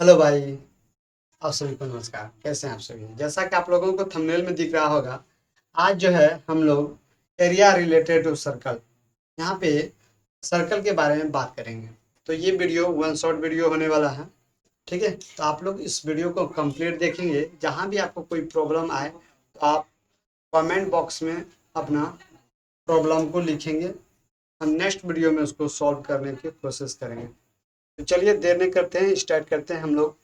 Hello भाई। आप सभी को नमस्कार। कैसे हैं आप सभी? जैसा कि आप लोगों को थंबनेल में दिख रहा होगा, आज जो है हम लोग एरिया रिलेटेड टू सर्कल, यहाँ पे सर्कल के बारे में बात करेंगे। तो ये वीडियो वन शॉट वीडियो होने वाला है। ठीक है, तो आप लोग इस वीडियो को कंप्लीट देखेंगे। जहाँ भी आपको कोई प्रॉब्लम आए तो आप कमेंट बॉक्स में अपना प्रॉब्लम को लिखेंगे। हम नेक्स्ट वीडियो में उसको सॉल्व करने की कोशिश करेंगे। तो चलिए देर नहीं करते हैं, स्टार्ट करते हैं हम लोग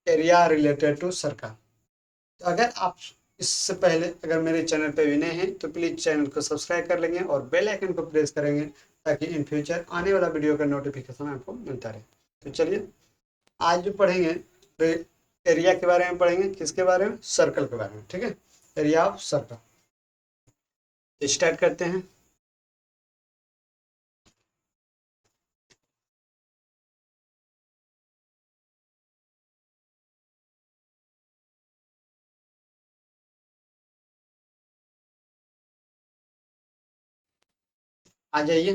एरिया रिलेटेड टू सर्कल। तो अगर आप इससे पहले अगर मेरे चैनल पे भी नए हैं तो प्लीज़ चैनल को सब्सक्राइब कर लेंगे और बेल आइकन को प्रेस करेंगे ताकि इन फ्यूचर आने वाला वीडियो का नोटिफिकेशन आपको मिलता रहे। तो चलिए आज जो पढ़ेंगे तो एरिया के बारे में पढ़ेंगे। किसके बारे में? सर्कल के बारे में। ठीक है, एरिया ऑफ सर्कल। तो स्टार्ट करते हैं। आ जाइए।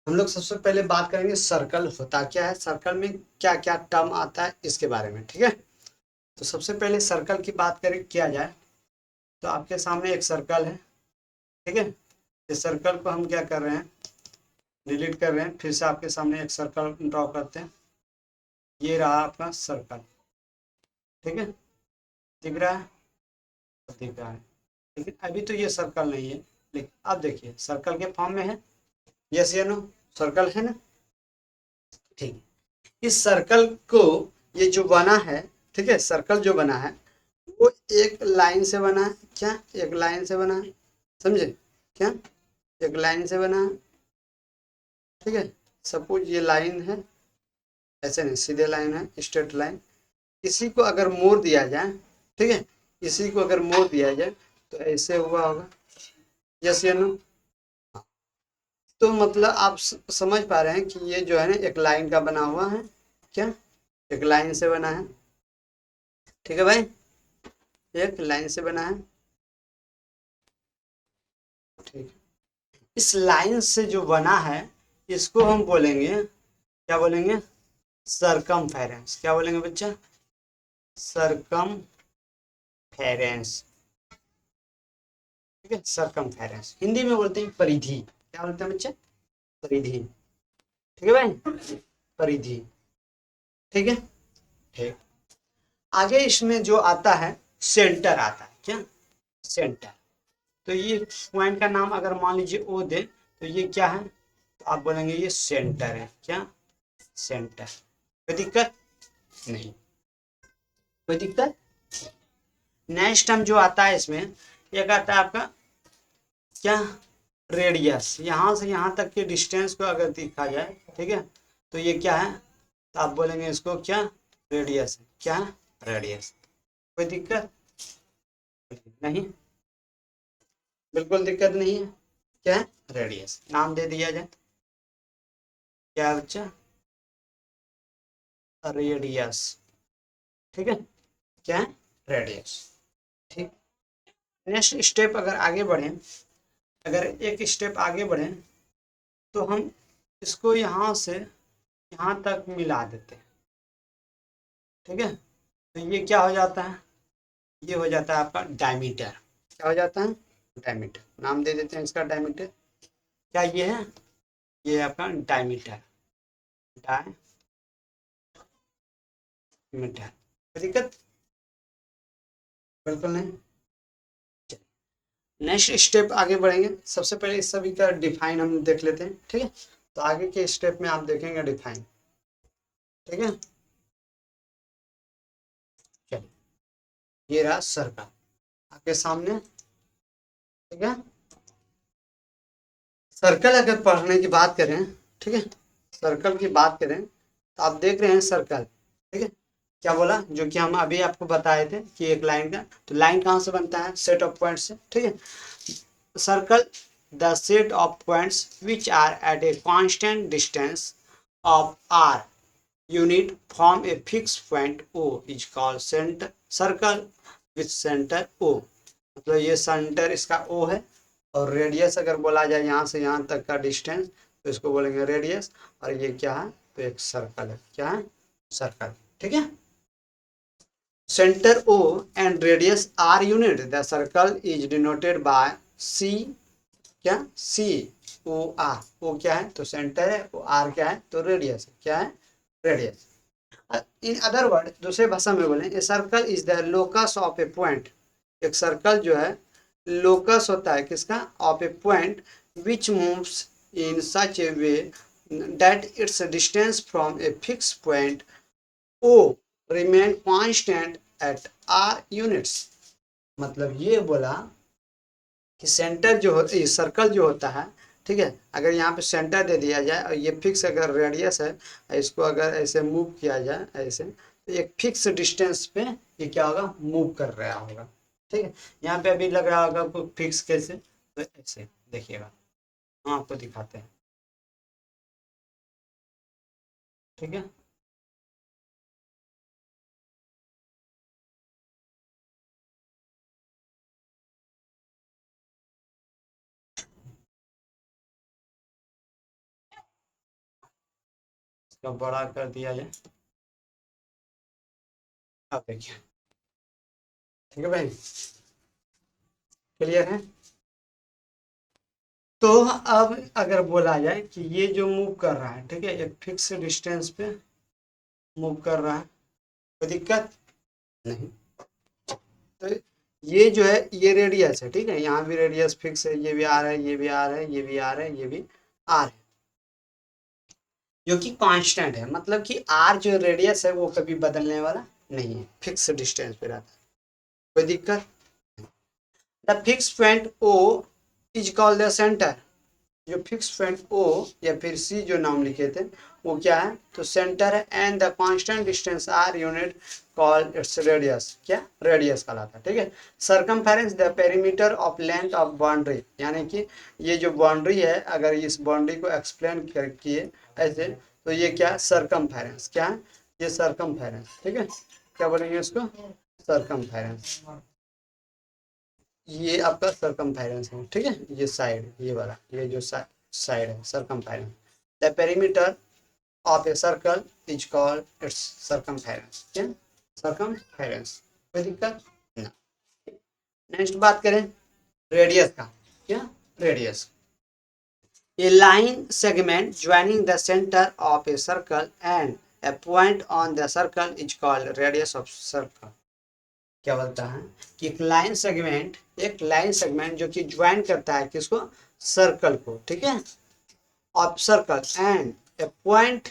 हम लोग सबसे पहले बात करेंगे सर्कल होता क्या है, सर्कल में क्या क्या टर्म आता है इसके बारे में। ठीक है, तो सबसे पहले सर्कल की बात करें किया जाए तो आपके सामने एक सर्कल है। ठीक है, इस सर्कल को हम क्या कर रहे हैं, डिलीट कर रहे हैं। फिर से आपके सामने एक सर्कल ड्रॉ करते हैं। ये रहा आपका सर्कल। ठीक है, दिख रहा है? दिख रहा है। लेकिन अभी तो ये सर्कल नहीं है, लेकिन अब देखिए सर्कल के फॉर्म में है। यस या नो? सर्कल है ना? ठीक है, इस सर्कल को ये जो बना है, ठीक है, सर्कल जो बना है वो एक लाइन से बना है। क्या? एक लाइन से बना है। समझे? क्या? एक लाइन से बना है। ठीक है, सपोज ये लाइन है, ऐसे नहीं, सीधे लाइन है, स्ट्रेट लाइन। इसी को अगर मोड़ दिया जाए, ठीक है, इसी को अगर मोड़ दिया जाए तो ऐसे हुआ होगा। यस या नो? तो मतलब आप समझ पा रहे हैं कि ये जो है ना एक लाइन का बना हुआ है। क्या? एक लाइन से बना है। ठीक है भाई, एक लाइन से बना है। ठीक, इस लाइन से जो बना है इसको हम बोलेंगे, क्या बोलेंगे? सरकमफेरेंस। क्या बोलेंगे बच्चा? सरकमफेरेंस। ठीक है, सरकमफेरेंस हिंदी में बोलते हैं परिधि। क्या बोलते हैं बच्चा? परिधि। ठीक है भाई, परिधि। ठीक है, ठीक। आगे इसमें जो आता है सेंटर आता है। क्या? सेंटर। तो ये पॉइंट का नाम अगर मान लीजिए ओ दे तो ये क्या है, तो आप बोलेंगे ये सेंटर है। क्या? सेंटर। कोई दिक्कत नहीं, कोई दिक्कत। नेक्स्ट टर्म जो आता है इसमें एक आता है आपका क्या? रेडियस। यहाँ से यहाँ तक के डिस्टेंस को अगर देखा जाए, ठीक है, तो ये क्या है, तो आप बोलेंगे इसको क्या? रेडियस है। क्या? रेडियस। कोई दिक्कत नहीं, बिल्कुल दिक्कत नहीं है। क्या है? रेडियस नाम दे दिया जाए। क्या है बच्चा? रेडियस। ठीक है, क्या है? रेडियस। ठीक। नेक्स्ट स्टेप अगर आगे बढ़े, अगर एक स्टेप आगे बढ़े तो हम इसको यहाँ से यहाँ तक मिला देते हैं। ठीक है, तो ये क्या हो जाता है? ये हो जाता है आपका डायमीटर। क्या हो जाता है? डायमीटर। नाम दे देते हैं इसका डायमीटर। क्या ये है? ये आपका डायमीटर। डायमीटर। दिक्कत बिल्कुल नहीं। नेक्स्ट स्टेप आगे बढ़ेंगे। सबसे पहले इस सभी का डिफाइन हम देख लेते हैं। ठीक है, तो आगे के स्टेप में आप देखेंगे डिफाइन। ठीक है, चलिए ये रहा सर्कल आपके सामने। ठीक है, सर्कल अगर पढ़ने की बात करें, ठीक है, सर्कल की बात करें तो आप देख रहे हैं सर्कल। ठीक है, क्या बोला जो कि हम अभी आपको बताए थे कि एक लाइन का, तो लाइन कहाँ से बनता है? सेट ऑफ पॉइंट से। ठीक है, circle the set of points which are at a constant distance of r unit form a fixed point O is called center circle with center O। मतलब ये सेंटर इसका O है और radius अगर बोला जाए यहाँ से यहाँ तक का डिस्टेंस तो इसको बोलेंगे रेडियस। और ये क्या है? तो एक सर्कल है। क्या है? सर्कल। ठीक है। Centre O and radius R unit, the circle is denoted by C, क्या सी ओ आर, वो क्या है तो सेंटर है, वो आर क्या है तो रेडियस है, क्या है रेडियस। इन अदर वर्ड, दूसरे भाषा में बोले, a circle is the locus of a point, एक सर्कल जो है लोकस होता है किसका, of a point which moves in such a way that its distance from a fix point O remain constant at r units. मतलब ये बोला कि सेंटर जो होता है, सर्कल जो होता है, ठीक है, अगर यहाँ पे सेंटर दे दिया जाए और ये फिक्स अगर रेडियस है, इसको अगर ऐसे मूव किया जाए ऐसे, तो एक फिक्स डिस्टेंस पे ये क्या होगा, मूव कर रहा होगा। ठीक है, यहाँ पे अभी लग रहा होगा आपको फिक्स कैसे, तो ऐसे देखिएगा, हम आपको दिखाते हैं। ठीक है, इसका बड़ा कर दिया जाए, अब देखिए। ठीक है भाई, क्लियर है। तो अब अगर बोला जाए कि ये जो मूव कर रहा है, ठीक है, एक फिक्स डिस्टेंस पे मूव कर रहा है, कोई दिक्कत नहीं। तो ये जो है ये रेडियस है, ठीक है, यहाँ भी रेडियस फिक्स है, ये भी आर है, ये भी आर है, ये भी आर है, ये भी आर है, जो कि कांस्टेंट है, मतलब कि आर जो रेडियस है वो कभी बदलने वाला नहीं है, फिक्स डिस्टेंस पे रहता है, कोई दिक्कत। The fix point O is called the centre, जो फिक्स पॉइंट ओ या फिर सी जो नाम लिखे थे वो क्या है तो सेंटर है, and the constant distance r unit called its radius, क्या रेडियस कहलाता है। ठीक है, circumference the perimeter of length of boundary, यानी कि ये जो बाउंड्री है, अगर इस बाउंड्री को एक्सप्लेन किए ऐसे, तो ये क्या सरकमफेरेंस, क्या है ये सरकमफेरेंस। ठीक है, क्या बोलेंगे इसको, सरकमफेरेंस, ये आपका सरकमफेरेंस है। ठीक है, ये साइड, ये वाला, ये जो साइड है circumference, the perimeter of a circle is called its circumference, क्या सरकमफेरेंस, कोई दिक्कत ना। नेक्स्ट बात करें रेडियस का, क्या radius, a line segment joining the center of a circle and a point on the circle is called radius of circle। क्या बोलता है कि एक लाइन सेगमेंट जो कि ज्वाइन करता है किसको, सर्कल को, ठीक है, of circle and A point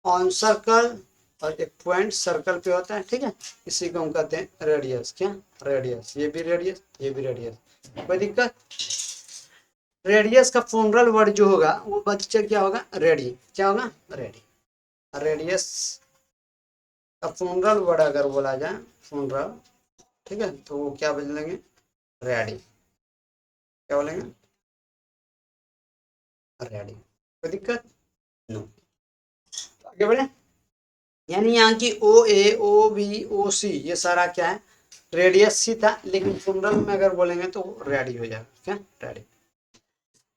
on circle, और एक पॉइंट सर्कल पे होता है, ठीक है, इसी को हम कहते हैं रेडियस, क्या रेडियस, ये भी रेडियस, ये भी रेडियस, कोई दिक्कत। रेडियस का फॉर्मल वर्ड जो होगा वो बच्चे क्या होगा, रेडी, क्या होगा रेडी। रेडियस का फॉर्मल वर्ड अगर बोला जाए, फॉर्मल, ठीक है, तो वो क्या बोलेंगे, रेडी, क्या बोलेंगे रेडी, कोई दिक्कत नो। तो आगे बढ़े, यानी यहाँ की ओ ए ओ बी ओ सी ये सारा क्या है रेडियस सी था, लेकिन फॉर्मल में अगर बोलेंगे तो रेडी हो जाएगा, क्या रेडी।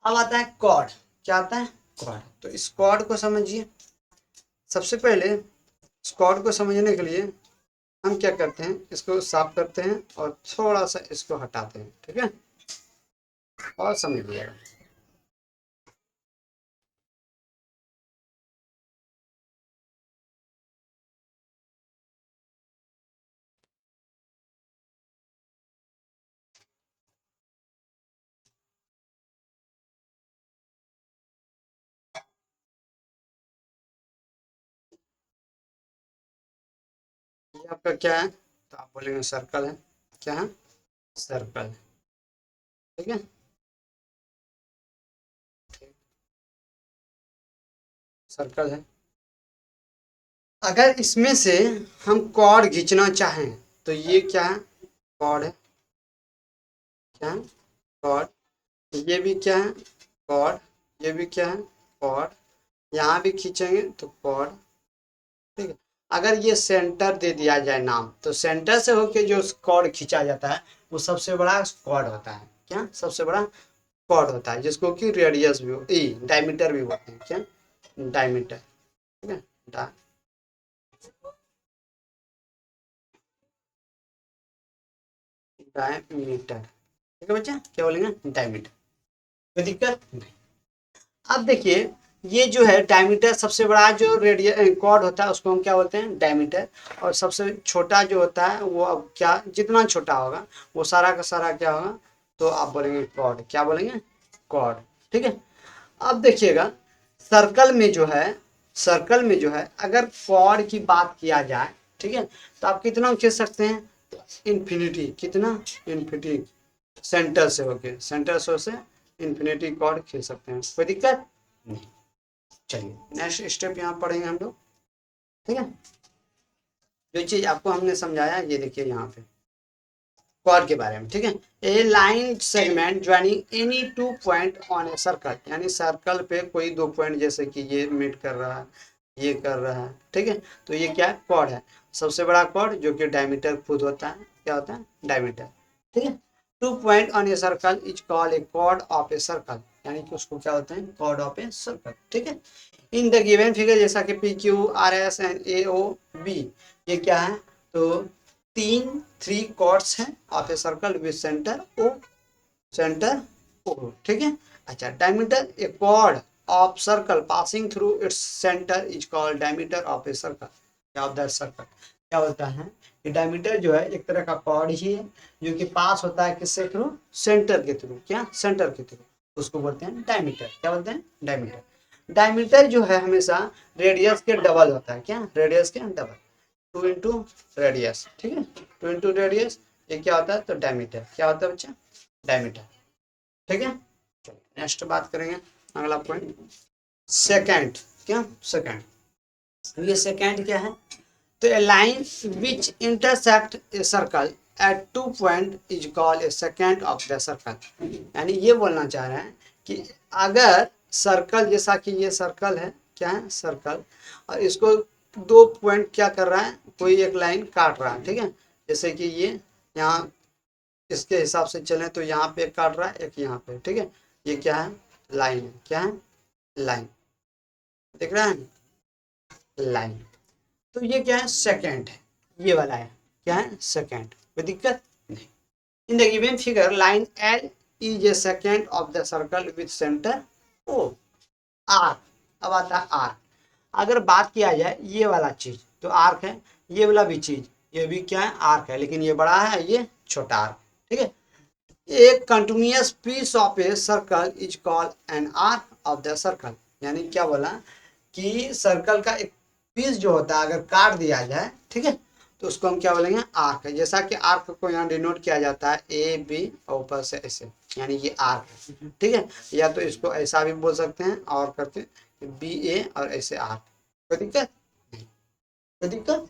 अब आता है कॉर्ड, क्या आता है कॉर्ड, तो इस कॉर्ड को समझिए। सबसे पहले इस कॉर्ड को समझने के लिए हम क्या करते हैं, इसको साफ करते हैं और थोड़ा सा इसको हटाते हैं, ठीक है, और समझ लिएगा। ये आपका क्या है, तो आप बोलेंगे सर्कल है, क्या है सर्कल, ठीक है, सर्कल है। अगर इसमें से हम कॉर्ड खींचना चाहें तो ये क्या है कॉर्ड है, क्या है कॉर्ड, ये भी क्या है कॉर्ड, ये भी क्या है कॉर्ड, यहाँ भी खींचेंगे तो कॉर्ड, ठीक है। अगर ये सेंटर दे दिया जाए नाम, तो सेंटर से होके जो कॉर्ड खींचा जाता है वो सबसे बड़ा कॉर्ड होता है, क्या सबसे बड़ा कॉर्ड होता है, जिसको कि रेडियस भी डायमीटर भी बोलते हैं, क्या डायमीटर, ठीक है, डायमीटर, ठीक है बच्चा, क्या बोलेंगे, डायमीटर, कोई दिक्कत नहीं। अब देखिए ये जो है डायमीटर, सबसे बड़ा जो रेडियस कॉर्ड होता है उसको हम क्या बोलते हैं, डायमीटर। और सबसे छोटा जो होता है वो अब क्या, जितना छोटा होगा वो सारा का सारा क्या होगा, तो आप बोलेंगे कॉर्ड, क्या बोलेंगे, कॉर्ड, ठीक है। अब देखिएगा सर्कल में जो है, सर्कल में जो है अगर कॉर्ड की बात किया जाए, ठीक है, तो आप कितना खींच सकते हैं, इन्फिनिटी, कितना, इन्फिनिटी, सेंटर से होके, सेंटर से इन्फिनिटी कॉर्ड खींच सकते हैं, कोई दिक्कत नहीं। चलिए नेक्स्ट स्टेप यहाँ पढ़ेंगे हम लोग, ठीक है। जो चीज आपको हमने समझाया ये देखिए यहाँ पे कॉर्ड के बारे में, ठीक है। A line segment joining any two point on a circle, यानी सर्कल पे कोई दो पॉइंट जैसे कि ये मीट कर रहा है, ये कर रहा है, ठीक है, तो ये क्या है, कॉर्ड है। सबसे बड़ा कॉर्ड जो कि डायमीटर खुद होता है, क्या होता है, डायमीटर, ठीक है। Two point on a circle is called a chord of a circle, यानी कि उसको क्या होता है, कॉर्ड ऑफ ए सर्कल, ठीक है। इन द गिवन फिगर जैसा कि P Q R S and A O B, ये क्या है, तो तीन थ्री कॉर्ड्स हैं of a circle with centre O, centre O, ठीक है। अच्छा diameter, a chord of circle passing through its centre is called diameter of a circle of that circle. क्या होता है कि डायमीटर जो है एक तरह का कॉर्ड ही है जो कि पास होता है किससे थ्रू, सेंटर के थ्रू, क्या, सेंटर के थ्रू, उसको बोलते हैं डायमीटर, क्या बोलते हैं, डायमीटर। डायमीटर जो है हमेशा रेडियस के डबल होता है, क्या, रेडियस के डबल, 2 इंटू रेडियस, ठीक है, 2 इंटू रेडियस, ये क्या होता है, तो डायमीटर, क्या होता है बच्चा, डायमीटर, ठीक है। चलिए नेक्स्ट बात करेंगे, अगला पॉइंट सेकंड, क्या, सेकंड। ये सेकंड क्या है, तो a line which intersect a circle at two point is called a second of the circle, यानी ये बोलना चाह रहे हैं कि अगर सर्कल, जैसा कि ये सर्कल है, क्या है, सर्कल, और इसको दो पॉइंट क्या कर रहा है, कोई एक लाइन काट रहा है, ठीक है, जैसे कि ये यहाँ इसके हिसाब से चलें तो यहाँ पे एक काट रहा है, एक यहाँ पे, ठीक है, ये क्या है, लाइन है, क्या है, लाइन, दिख रहा है, लाइन, तो ये क्या है, सेकंड है, ये वाला है, क्या है, सेकंड, कोई दिक्कत नहीं। In the given figure line L is a second of the circle with centre O, arc, अब आता है आर्क। अगर बात किया जाए ये वाला चीज तो आर्क है, ये वाला भी चीज, ये भी क्या है, आर्क है, लेकिन ये बड़ा है, ये छोटा आर्क, ठीक है। एक continuous piece of a circle is called an arc of the circle, यानी क्या बोला कि सर्कल का एक पीस जो होता है अगर काट दिया जाए, ठीक है, तो उसको हम क्या बोलेंगे, आर्क है। जैसा कि आर्क को यहाँ डिनोट किया जाता है ए बी और ऊपर से ऐसे, यानी ये आर्क है, ठीक है। या तो इसको ऐसा भी बोल सकते हैं और करके बी ए और ऐसे आर्क, कोई दिक्कत नहीं, कोई दिक्कत।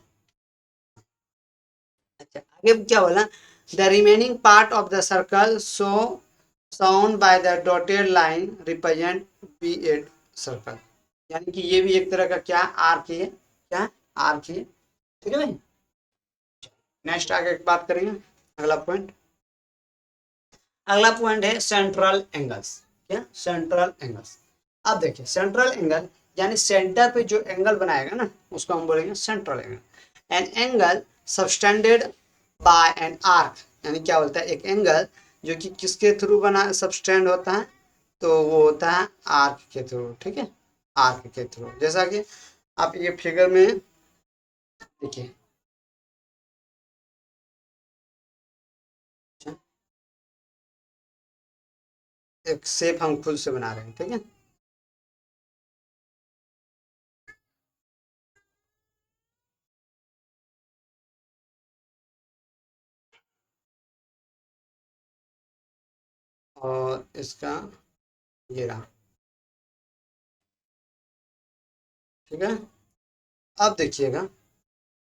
अच्छा आगे क्या बोला, the remaining part of the circle so sound by the dotted line represent be a circle, यानी कि ये भी एक तरह का क्या, आर्क ही है, क्या, आर्क ही है, ठीक है भाई। नेक्स्ट आगे बात करेंगे, अगला पॉइंट, अगला पॉइंट है सेंट्रल एंगल्स, क्या, सेंट्रल एंगल्स। अब देखिए सेंट्रल एंगल यानी सेंटर पे जो एंगल बनाएगा ना उसको हम बोलेंगे central angle. An angle subtended bye an arc, यानी क्या बोलता है, एक एंगल जो कि किसके थ्रू बना सबटेंड होता है, तो वो होता है आर्क के थ्रू, ठीक है, आर्क के थ्रू। जैसा कि आप ये फिगर में देखिए, एक शेप हम खुद से बना रहे हैं, ठीक है, और इसका ये रहा, ठीक है। अब देखिएगा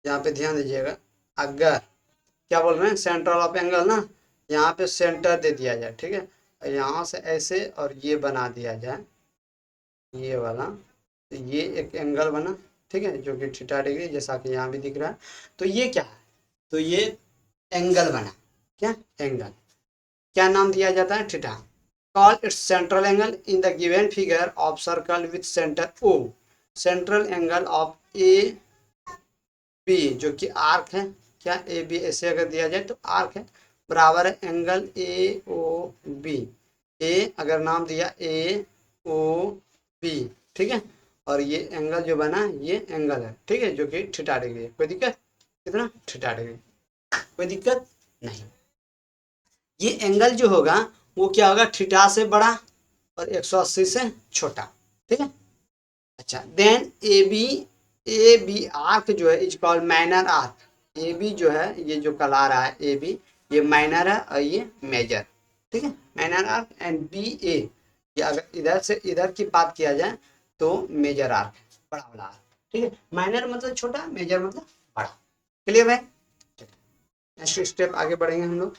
यहाँ पे ध्यान दीजिएगा, अगर क्या बोल रहे हैं, सेंट्रल ऑफ एंगल ना, यहाँ पे सेंटर दे दिया जाए, ठीक है, और यहाँ से ऐसे और ये बना दिया जाए, ये वाला, तो ये एक एंगल बना, ठीक है, जो कि थीटा डिग्री, जैसा कि यहाँ भी दिख रहा है, तो ये क्या है, तो ये एंगल बना, क्या, एंगल, क्या नाम दिया जाता है, theta. Call its central angle in the given figure of circle with centre O, central angle of A B जो कि आर्क है, क्या, ए बी ऐसे अगर दिया जाए तो आर्क है, बराबर है एंगल ए ओ बी। ए अगर नाम दिया ए ओ बी, ठीक है, और ये एंगल जो बना ये एंगल है, ठीक है, जो कि थीटा डिग्री है। कोई दिक्कत? कितना? Theta degree. कोई दिक्कत नहीं। ये एंगल जो होगा वो क्या होगा? थीटा से बड़ा और 180 से छोटा, ठीक है। अच्छा, देन ए बी आर्क जो है is called minor arc. A B जो है, ये जो कला रहा है ए बी, ये माइनर है और ये मेजर, ठीक है, माइनर आर्क। एंड बी ए, ये अगर इधर से इधर की बात किया जाए तो मेजर आर्क, बड़ा वाला आर्क, ठीक है। माइनर मतलब छोटा, मेजर मतलब बड़ा। क्लियर है? नेक्स्ट स्टेप आगे बढ़ेंगे हम लोग।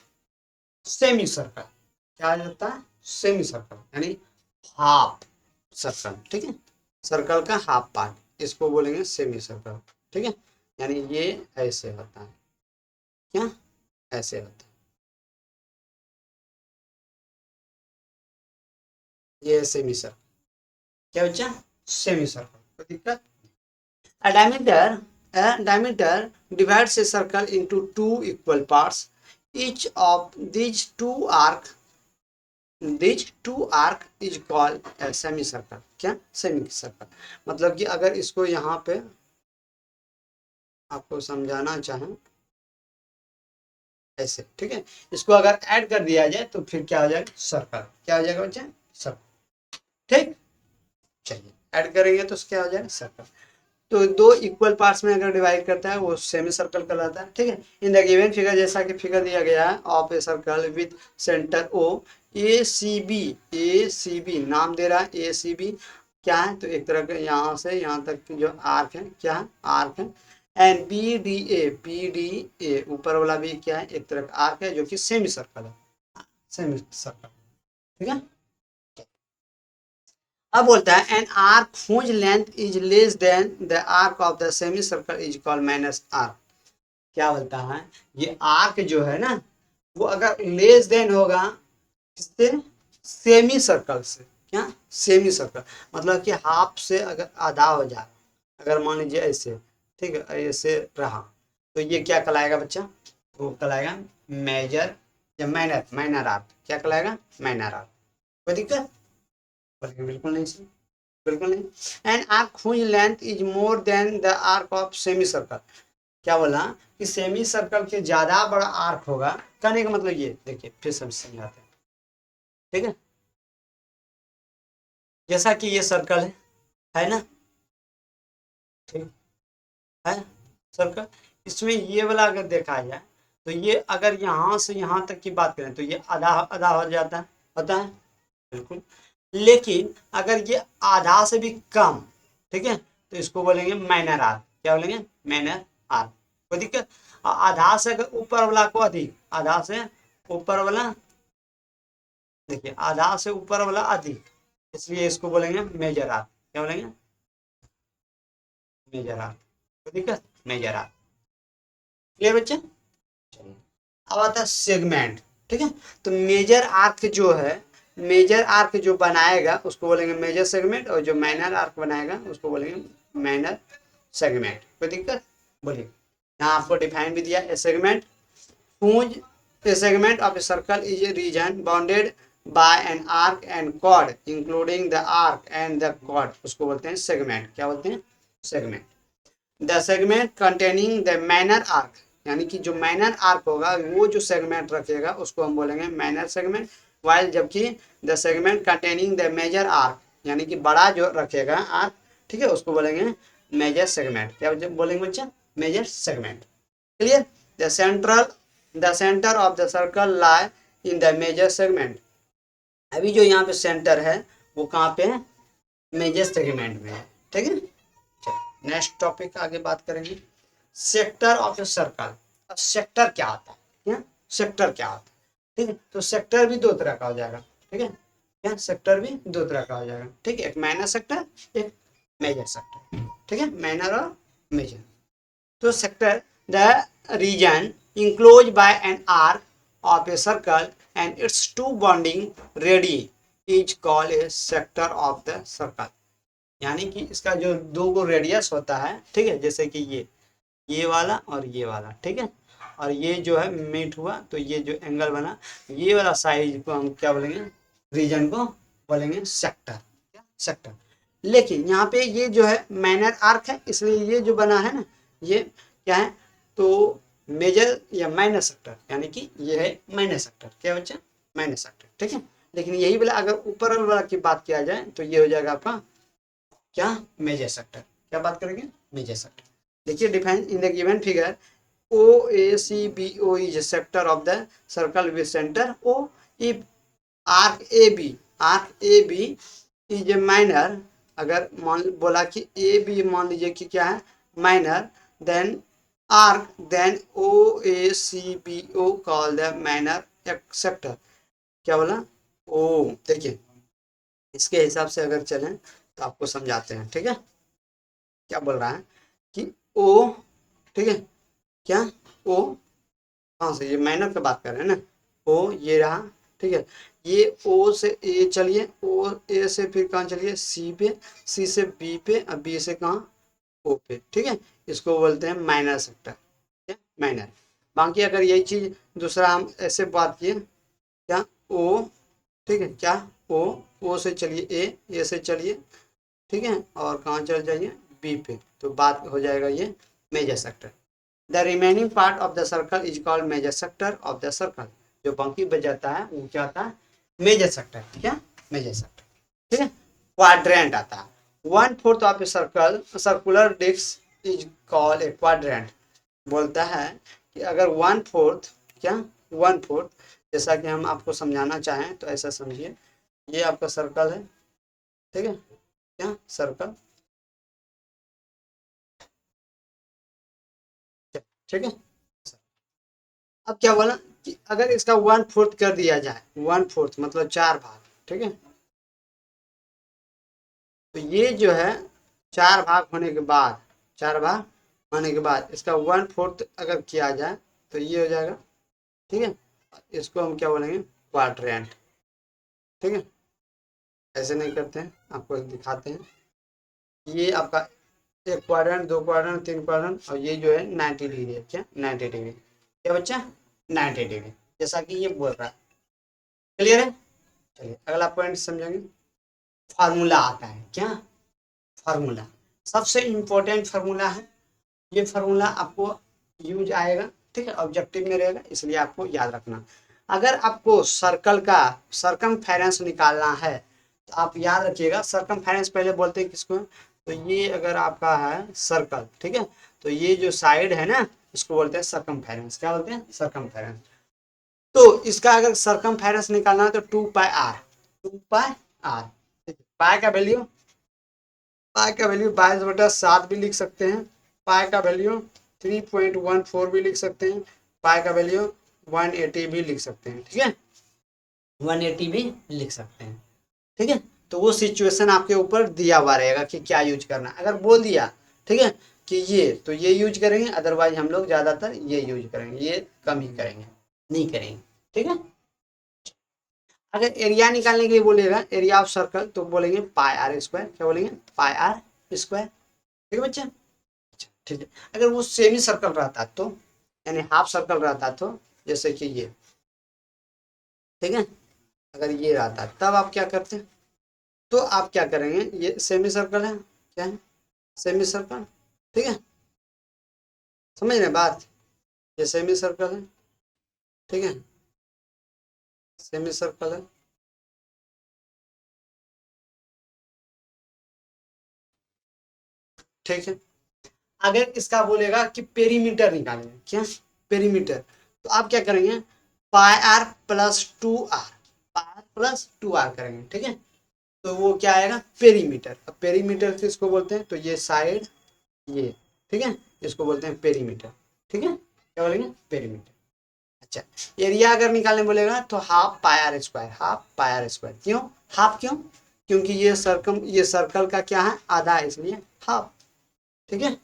सेमी सर्कल क्या होता है? सेमी सर्कल यानी हाफ सर्कल, ठीक है, सर्कल का हाफ पार्ट, इसको बोलेंगे सेमी सर्कल, ठीक है। यानी ये ऐसे होता है, क्या ऐसे होता है, ये सेमी सर्कल। क्या बच्चा? Semi circle. कोई दिक्कत? A diameter, a diameter divides a circle into two equal parts. Each of these two arc is called a semicircle. क्या? semicircle मतलब कि अगर इसको यहाँ पे आपको समझाना चाहें ऐसे, ठीक है, इसको अगर ऐड कर दिया जाए तो फिर क्या हो जाएगा? सर्कल। क्या हो जाएगा बच्चा? सर्कल। ठीक, चलिए ऐड करेंगे तो क्या हो जाएगा? सर्कल। तो दो इक्वल पार्ट्स में अगर डिवाइड करता है वो सेमी सर्कल कहलाता है, ठीक है। इन द गिवन फिगर, जैसा कि फिगर दिया गया है, of a circle with centre O, A C B नाम दे रहा है, ए सी बी क्या है? तो एक तरह का यहाँ से यहाँ तक की जो आर्क है, क्या है? आर्क है। एंड बी डी ए ऊपर वाला भी क्या है? एक तरह का आर्क है जो कि सेमी सर्कल है, सेमी सर्कल, ठीक है। अब बोलता है an arc whose length is less than the arc of the semi circle is called minus arc. क्या बोलता है? ये आर्क जो है ना, वो अगर लेस देन होगा किससे? सेमी सर्कल से। क्या? सेमी सर्कल मतलब कि हाफ से अगर आधा हो जाए, अगर मान लीजिए ऐसे, ठीक है, ऐसे रहा, तो ये क्या कहलाएगा बच्चा? वो कहलाएगा मेजर या माइनर, माइनर आर्क। क्या कहलाएगा? Minor arc. कोई दिक्कत? बिल्कुल नहीं सर, बिल्कुल नहीं। And arc whose length is more than the arc of semi circle. क्या बोला? कि सेमी सर्कल के ज्यादा बड़ा आर्क होगा। कहने का मतलब ये देखिए, फिर सब समझाते हैं, ठीक है। जैसा कि ये सर्कल है ना, ठीक है सर्कल। इसमें ये वाला अगर देखा जाए तो ये अगर यहाँ से यहाँ तक की बात करें तो ये आधा आधा हो जाता है, होता है, बिल्कुल। लेकिन अगर ये आधा से भी कम, ठीक है, तो इसको बोलेंगे माइनर आर्क। क्या बोलेंगे? Minor arc. कोई दिक्कत? आधा से अगर ऊपर वाला को अधिक, आधा से ऊपर वाला, देखिए आधा से ऊपर वाला अधिक, इसलिए इसको बोलेंगे मेजर आर्क। क्या बोलेंगे? Major arc. कोई दिक्कत? Major arc. क्लियर बच्चे? चलिए अब आता है सेगमेंट, ठीक है। तो मेजर आर्क जो है, मेजर आर्क जो बनाएगा उसको बोलेंगे मेजर सेगमेंट, और जो माइनर आर्क बनाएगा उसको बोलेंगे माइनर सेगमेंट। कोई दिक्कत? बोलिए। यहाँ आपको डिफाइन भी दिया, A segment whose a segment of a circle is a region bounded by an arc and chord including the arc and the chord, उसको बोलते हैं सेगमेंट। क्या बोलते हैं? Segment. The segment containing the minor arc, यानी कि जो minor arc होगा वो जो सेगमेंट रखेगा उसको हम बोलेंगे माइनर सेगमेंट। वाइल जबकि the segment containing the major arc, यानी कि बड़ा जो रखेगा आर्क, ठीक है, उसको बोलेंगे मेजर सेगमेंट। क्या बोलेंगे बच्चा? Major segment. Clear? The central the centre of the circle lie in the major segment. अभी जो यहाँ पे सेंटर है वो कहाँ पे है? मेजर सेगमेंट में है, ठीक है। नेक्स्ट टॉपिक आगे बात करेंगे, सेक्टर ऑफ ए सर्कल। अब सेक्टर क्या होता है? क्या सेक्टर क्या होता है? ठीक है, तो सेक्टर भी दो तरह का हो जाएगा, ठीक है। क्या? सेक्टर भी दो तरह का हो जाएगा, ठीक है, एक माइनर सेक्टर, एक मेजर सेक्टर, ठीक है, माइनर और मेजर। तो sector, the region enclosed by an arc of a circle and its two bonding radii is called a sector of the circle। यानी कि इसका जो दो गो रेडियस होता है, ठीक है, जैसे कि ये वाला और ये वाला, ठीक है, और ये जो है मीट हुआ, तो ये जो एंगल बना, ये वाला साइज को हम क्या बोलेंगे, रीजन को बोलेंगे सेक्टर, क्या सेक्टर। लेकिन यहाँ पे ये जो है माइनर आर्क है, इसलिए ये जो बना है ना, ये क्या है, तो मेजर या माइनर सेक्टर, यानी कि ये है माइनर सेक्टर, क्या बच्चा, माइनर सेक्टर, ठीक है। लेकिन यही वाला अगर ऊपर वाला की बात किया जाए तो ये हो जाएगा आपका क्या, मेजर सेक्टर। क्या बात करेंगे, मेजर सेक्टर। देखिए define in the given figure OACBO is a sector of the circle with center O. If arc AB is a minor, अगर मान बोला कि AB मान लीजिए कि क्या है, minor, then then OACBO call the minor sector. क्या बोला, ओ, देखिए इसके हिसाब से अगर चलें तो आपको समझाते हैं, ठीक है। क्या बोल रहा है कि ओ, ठीक है, क्या ओ, कहाँ से, ये माइनर पे बात कर रहे हैं ना, ओ ये रहा, ठीक है। ये ओ से ए चलिए, ओ ए से फिर कहाँ चलिए, सी पे, सी से बी पे, अब बी से कहाँ, ओ पे, ठीक है। इसको बोलते हैं माइनर सेक्टर, क्या, माइनर। बाकी अगर यही चीज दूसरा हम ऐसे बात किए, क्या ओ, ठीक है, क्या ओ से चलिए ए से चलिए, ठीक है, और कहाँ चल जाइए, बी पे, तो बात हो जाएगा ये major sector. The remaining part of the circle is called major sector of the circle. जो बाकी बच जाता है वो क्या आता है, मेजर सेक्टर, क्या, मेजर सेक्टर, ठीक है। क्वाड्रेंट आता है, 1/4 of a circle, circular disc is called a quadrant. बोलता है कि अगर 1/4, क्या 1/4, जैसा कि हम आपको समझाना चाहें तो ऐसा समझिए, ये आपका सर्कल है, ठीक है, क्या सर्कल, ठीक है। अब क्या बोला कि अगर इसका 1/4 कर दिया जाए, 1/4 मतलब 4 भाग, ठीक है, तो ये जो है 4 भाग होने के बाद, 4 भाग होने के बाद इसका 1/4 अगर किया जाए तो ये हो जाएगा, ठीक है। इसको हम क्या बोलेंगे, क्वाड्रेंट, ठीक है। ऐसे नहीं करते हैं, आपको दिखाते हैं। ये आपका एक क्वाड्रेंट, दो क्वाड्रेंट, तीन क्वाड्रेंट, और ये जो है 90 डिग्री है, क्या 90 डिग्री, क्या बच्चा, 90 डिग्री, जैसा कि ये बोल रहा है। क्लियर है, चलिए अगला पॉइंट समझेंगे। फार्मूला आता है, क्या फार्मूला, सबसे इंपॉर्टेंट फार्मूला है ये। फार्मूला आपको यूज आएगा, ठीक है, ऑब्जेक्टिव में रहेगा, इसलिए आपको याद रखना। अगर आपको सर्कल का सरकमफेरेंस निकालना है तो आप याद रखिएगा, सरकमफेरेंस पहले बोलते हैं किसको, तो ये अगर आपका है सर्कल, ठीक है, तो ये जो साइड है ना, इसको बोलते हैं सरकमफेरेंस। क्या बोलते हैं, सरकमफेरेंस। तो इसका अगर सरकमफेरेंस निकालना है तो 2πr, 2πr, पाई का वैल्यू, पाई का वैल्यू 22/7 भी लिख सकते हैं, पाई का वैल्यू 3.14 भी लिख सकते हैं, पाई का वैल्यू 180 भी लिख सकते हैं, ठीक है, 180 भी लिख सकते हैं, ठीक है। तो वो सिचुएशन आपके ऊपर दिया हुआ रहेगा कि क्या यूज करना। अगर बोल दिया, ठीक है, कि ये तो ये यूज करेंगे, अदरवाइज हम लोग ज्यादातर ये यूज करेंगे, ये कम ही करेंगे, नहीं करेंगे, ठीक है। अगर एरिया निकालने के लिए बोलेगा, एरिया ऑफ सर्कल, तो बोलेंगे पाई आर स्क्वायर। क्या बोलेंगे, पाई आर स्क्वायर, ठीक है बच्चा, ठीक है। अगर वो सेमी सर्कल रहता तो, यानी हाफ सर्कल रहता तो, जैसे कि ये, ठीक है, अगर ये रहता तब आप क्या करते, तो आप क्या करेंगे, ये सेमी सर्कल है, क्या है, सेमी सर्कल, ठीक है, समझ रहे हैं बात, ये सेमी सर्कल है, ठीक है, सेमी सर्कल है, ठीक है। अगर इसका बोलेगा कि पेरीमीटर निकालेंगे, क्या पेरीमीटर, तो आप क्या करेंगे, pi R plus 2r, pi R plus 2r करेंगे, ठीक है। तो वो क्या आएगा, पेरीमीटर। अब पेरीमीटर किसको बोलते हैं, तो ये साइड, ये, ठीक है, इसको बोलते हैं पेरीमीटर, ठीक है, क्या बोलेंगे, पेरीमीटर। अच्छा, एरिया अगर निकालने बोलेगा तो half pi are square, half pi are square, क्यों हाफ, क्यों, क्योंकि ये सर्कल का क्या है, आधा है, इसलिए हाफ, ठीक है।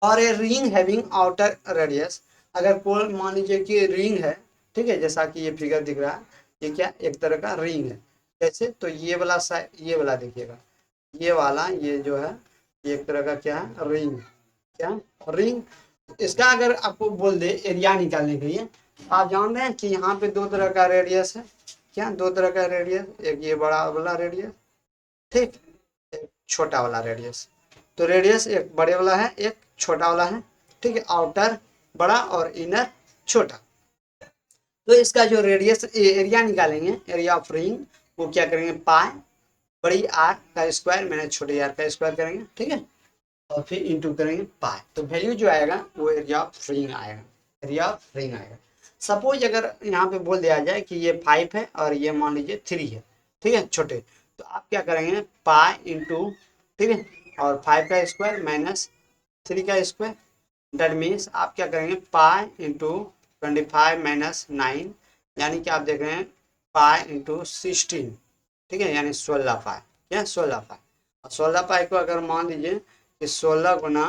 और a ring having outer radius, अगर कोई मान लीजिए कि रिंग है, ठीक है, जैसा कि ये फिगर दिख रहा है, ये क्या एक तरह का रिंग है, कैसे, तो ये वाला ये वाला देखिएगा, ये वाला, ये जो है ये एक तरह का क्या है, रिंग, क्या रिंग। इसका अगर आपको बोल दे एरिया निकालने के लिए, आप जान रहे हैं कि यहाँ पे दो तरह का रेडियस है। क्या दो तरह का रेडियस, एक ये बड़ा वाला रेडियस, ठीक, एक छोटा वाला रेडियस। तो रेडियस एक बड़े वाला है, एक छोटा वाला है, ठीक है, आउटर बड़ा और इनर छोटा। तो इसका जो रेडियस एरिया निकालेंगे, एरिया ऑफ रिंग, वो क्या करेंगे, पाई बड़ी आर का स्क्वायर माइनस छोटे आर का स्क्वायर करेंगे, ठीक है, और फिर इंटू करेंगे पाई। तो वैल्यू जो आएगा वो एरिया ऑफ रिंग आएगा, एरिया ऑफ रिंग आएगा। सपोज अगर यहाँ पे बोल दिया जाए कि ये 5 है और ये मान लीजिए 3 है, ठीक है, छोटे, तो आप क्या करेंगे, पाई इंटू, ठीक है, और 5 का स्क्वायर माइनस 3 का स्क्वायर, दैट मीन्स आप क्या करेंगे, पाई इंटू 25 माइनस 9, यानी कि आप देख रहे हैं पाई इंटू 16, ठीक है, यानी 16 पाई, क्या 16 पाई। और 16 पाई को अगर मान लीजिए कि 16 गुना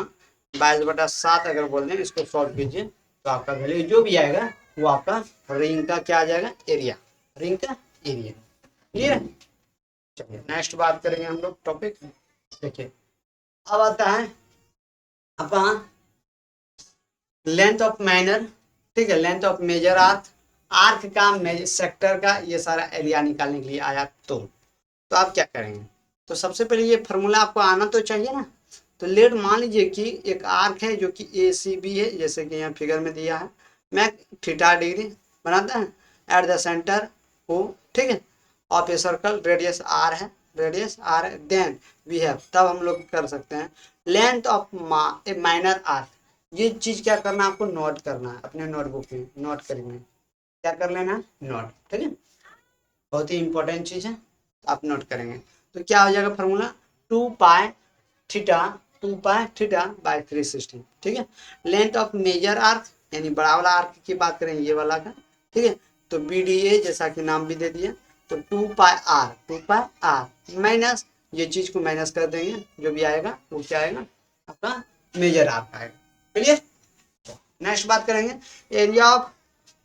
22/7 अगर बोल दें, इसको सॉल्व कीजिए, तो आपका वैल्यू जो भी आएगा वो आपका रिंग का क्या आ जाएगा, एरिया, रिंग का एरिया। क्लियर है। चलिए नेक्स्ट बात करेंगे हम लोग टॉपिक। देखिए अब आता है आपका लेंथ ऑफ माइनर, ठीक है, length of major arc, arc का मेजर सेक्टर का ये सारा एरिया निकालने के लिए आया। तो आप क्या करेंगे, तो सबसे पहले ये फार्मूला आपको आना तो चाहिए ना। तो लेट मान लीजिए कि एक आर्क है जो कि ए सी बी है, जैसे कि यहाँ फिगर में दिया है, मैं थीटा डिग्री बनाता है एट द सेंटर ओ, ठीक है, of a circle, radius r है, रेडियस आर है, देन वी हैव, तब हम लोग कर सकते हैं length of a minor arc. ये चीज क्या करना है, आपको नोट करना है अपने नोटबुक में, नोट करेंगे, क्या कर लेना है, नोट, ठीक है, बहुत ही इंपॉर्टेंट चीज है, आप नोट करेंगे। तो क्या हो जाएगा formula, 2 pi theta, 2 pi theta by 360, ठीक है। लेंथ ऑफ मेजर आर्क, यानी बड़ा वाला आर्क की बात करें, ये वाला का, ठीक है, तो बी डी ए जैसा कि नाम भी दे दिया, तो 2 pi are, 2 pi are minus, ये चीज को माइनस कर देंगे, जो भी आएगा वो क्या आएगा, आपका मेजर आर्क आएगा। क्लियर। नेक्स्ट बात करेंगे एरिया ऑफ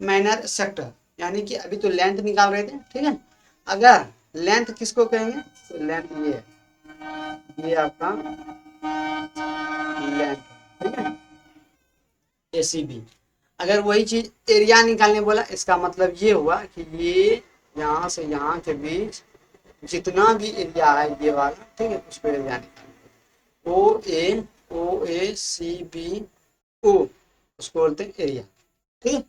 माइनर सेक्टर, यानी कि अभी तो लेंथ निकाल रहे थे, ठीक है, अगर लेंथ किसको कहेंगे, तो लेंथ ये आपका लेंथ, ठीक है, एसीबी। अगर वही चीज एरिया निकालने बोला, इसका मतलब ये हुआ कि ये यहाँ से यहाँ के बीच जितना भी एरिया है ये वाला, ठीक है, उसको एरिया निकालना, ओ ए सी बी ओ, उसको बोलते हैं एरिया, ठीक है।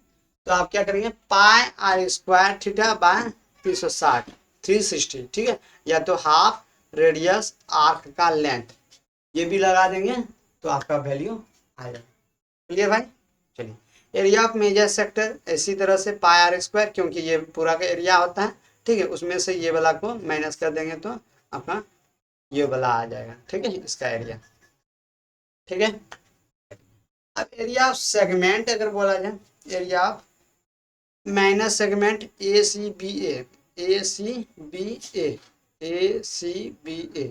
तो आप क्या करेंगे, pi are square theta by 360, 360, ठीक है, या तो हाफ रेडियस आर्क का लेंथ, ये भी लगा देंगे, तो आपका वैल्यू आ जाएगा। क्लियर भाई। चलिए एरिया ऑफ मेजर सेक्टर इसी तरह से पाई आर स्क्वायर, क्योंकि ये पूरा का एरिया होता है, ठीक है, उसमें से ये वाला को माइनस कर देंगे तो आपका ये वाला आ जाएगा, ठीक है, इसका एरिया, ठीक है। अब एरिया ऑफ सेगमेंट अगर बोला जाए, area of minus segment A C B A C B A C B A,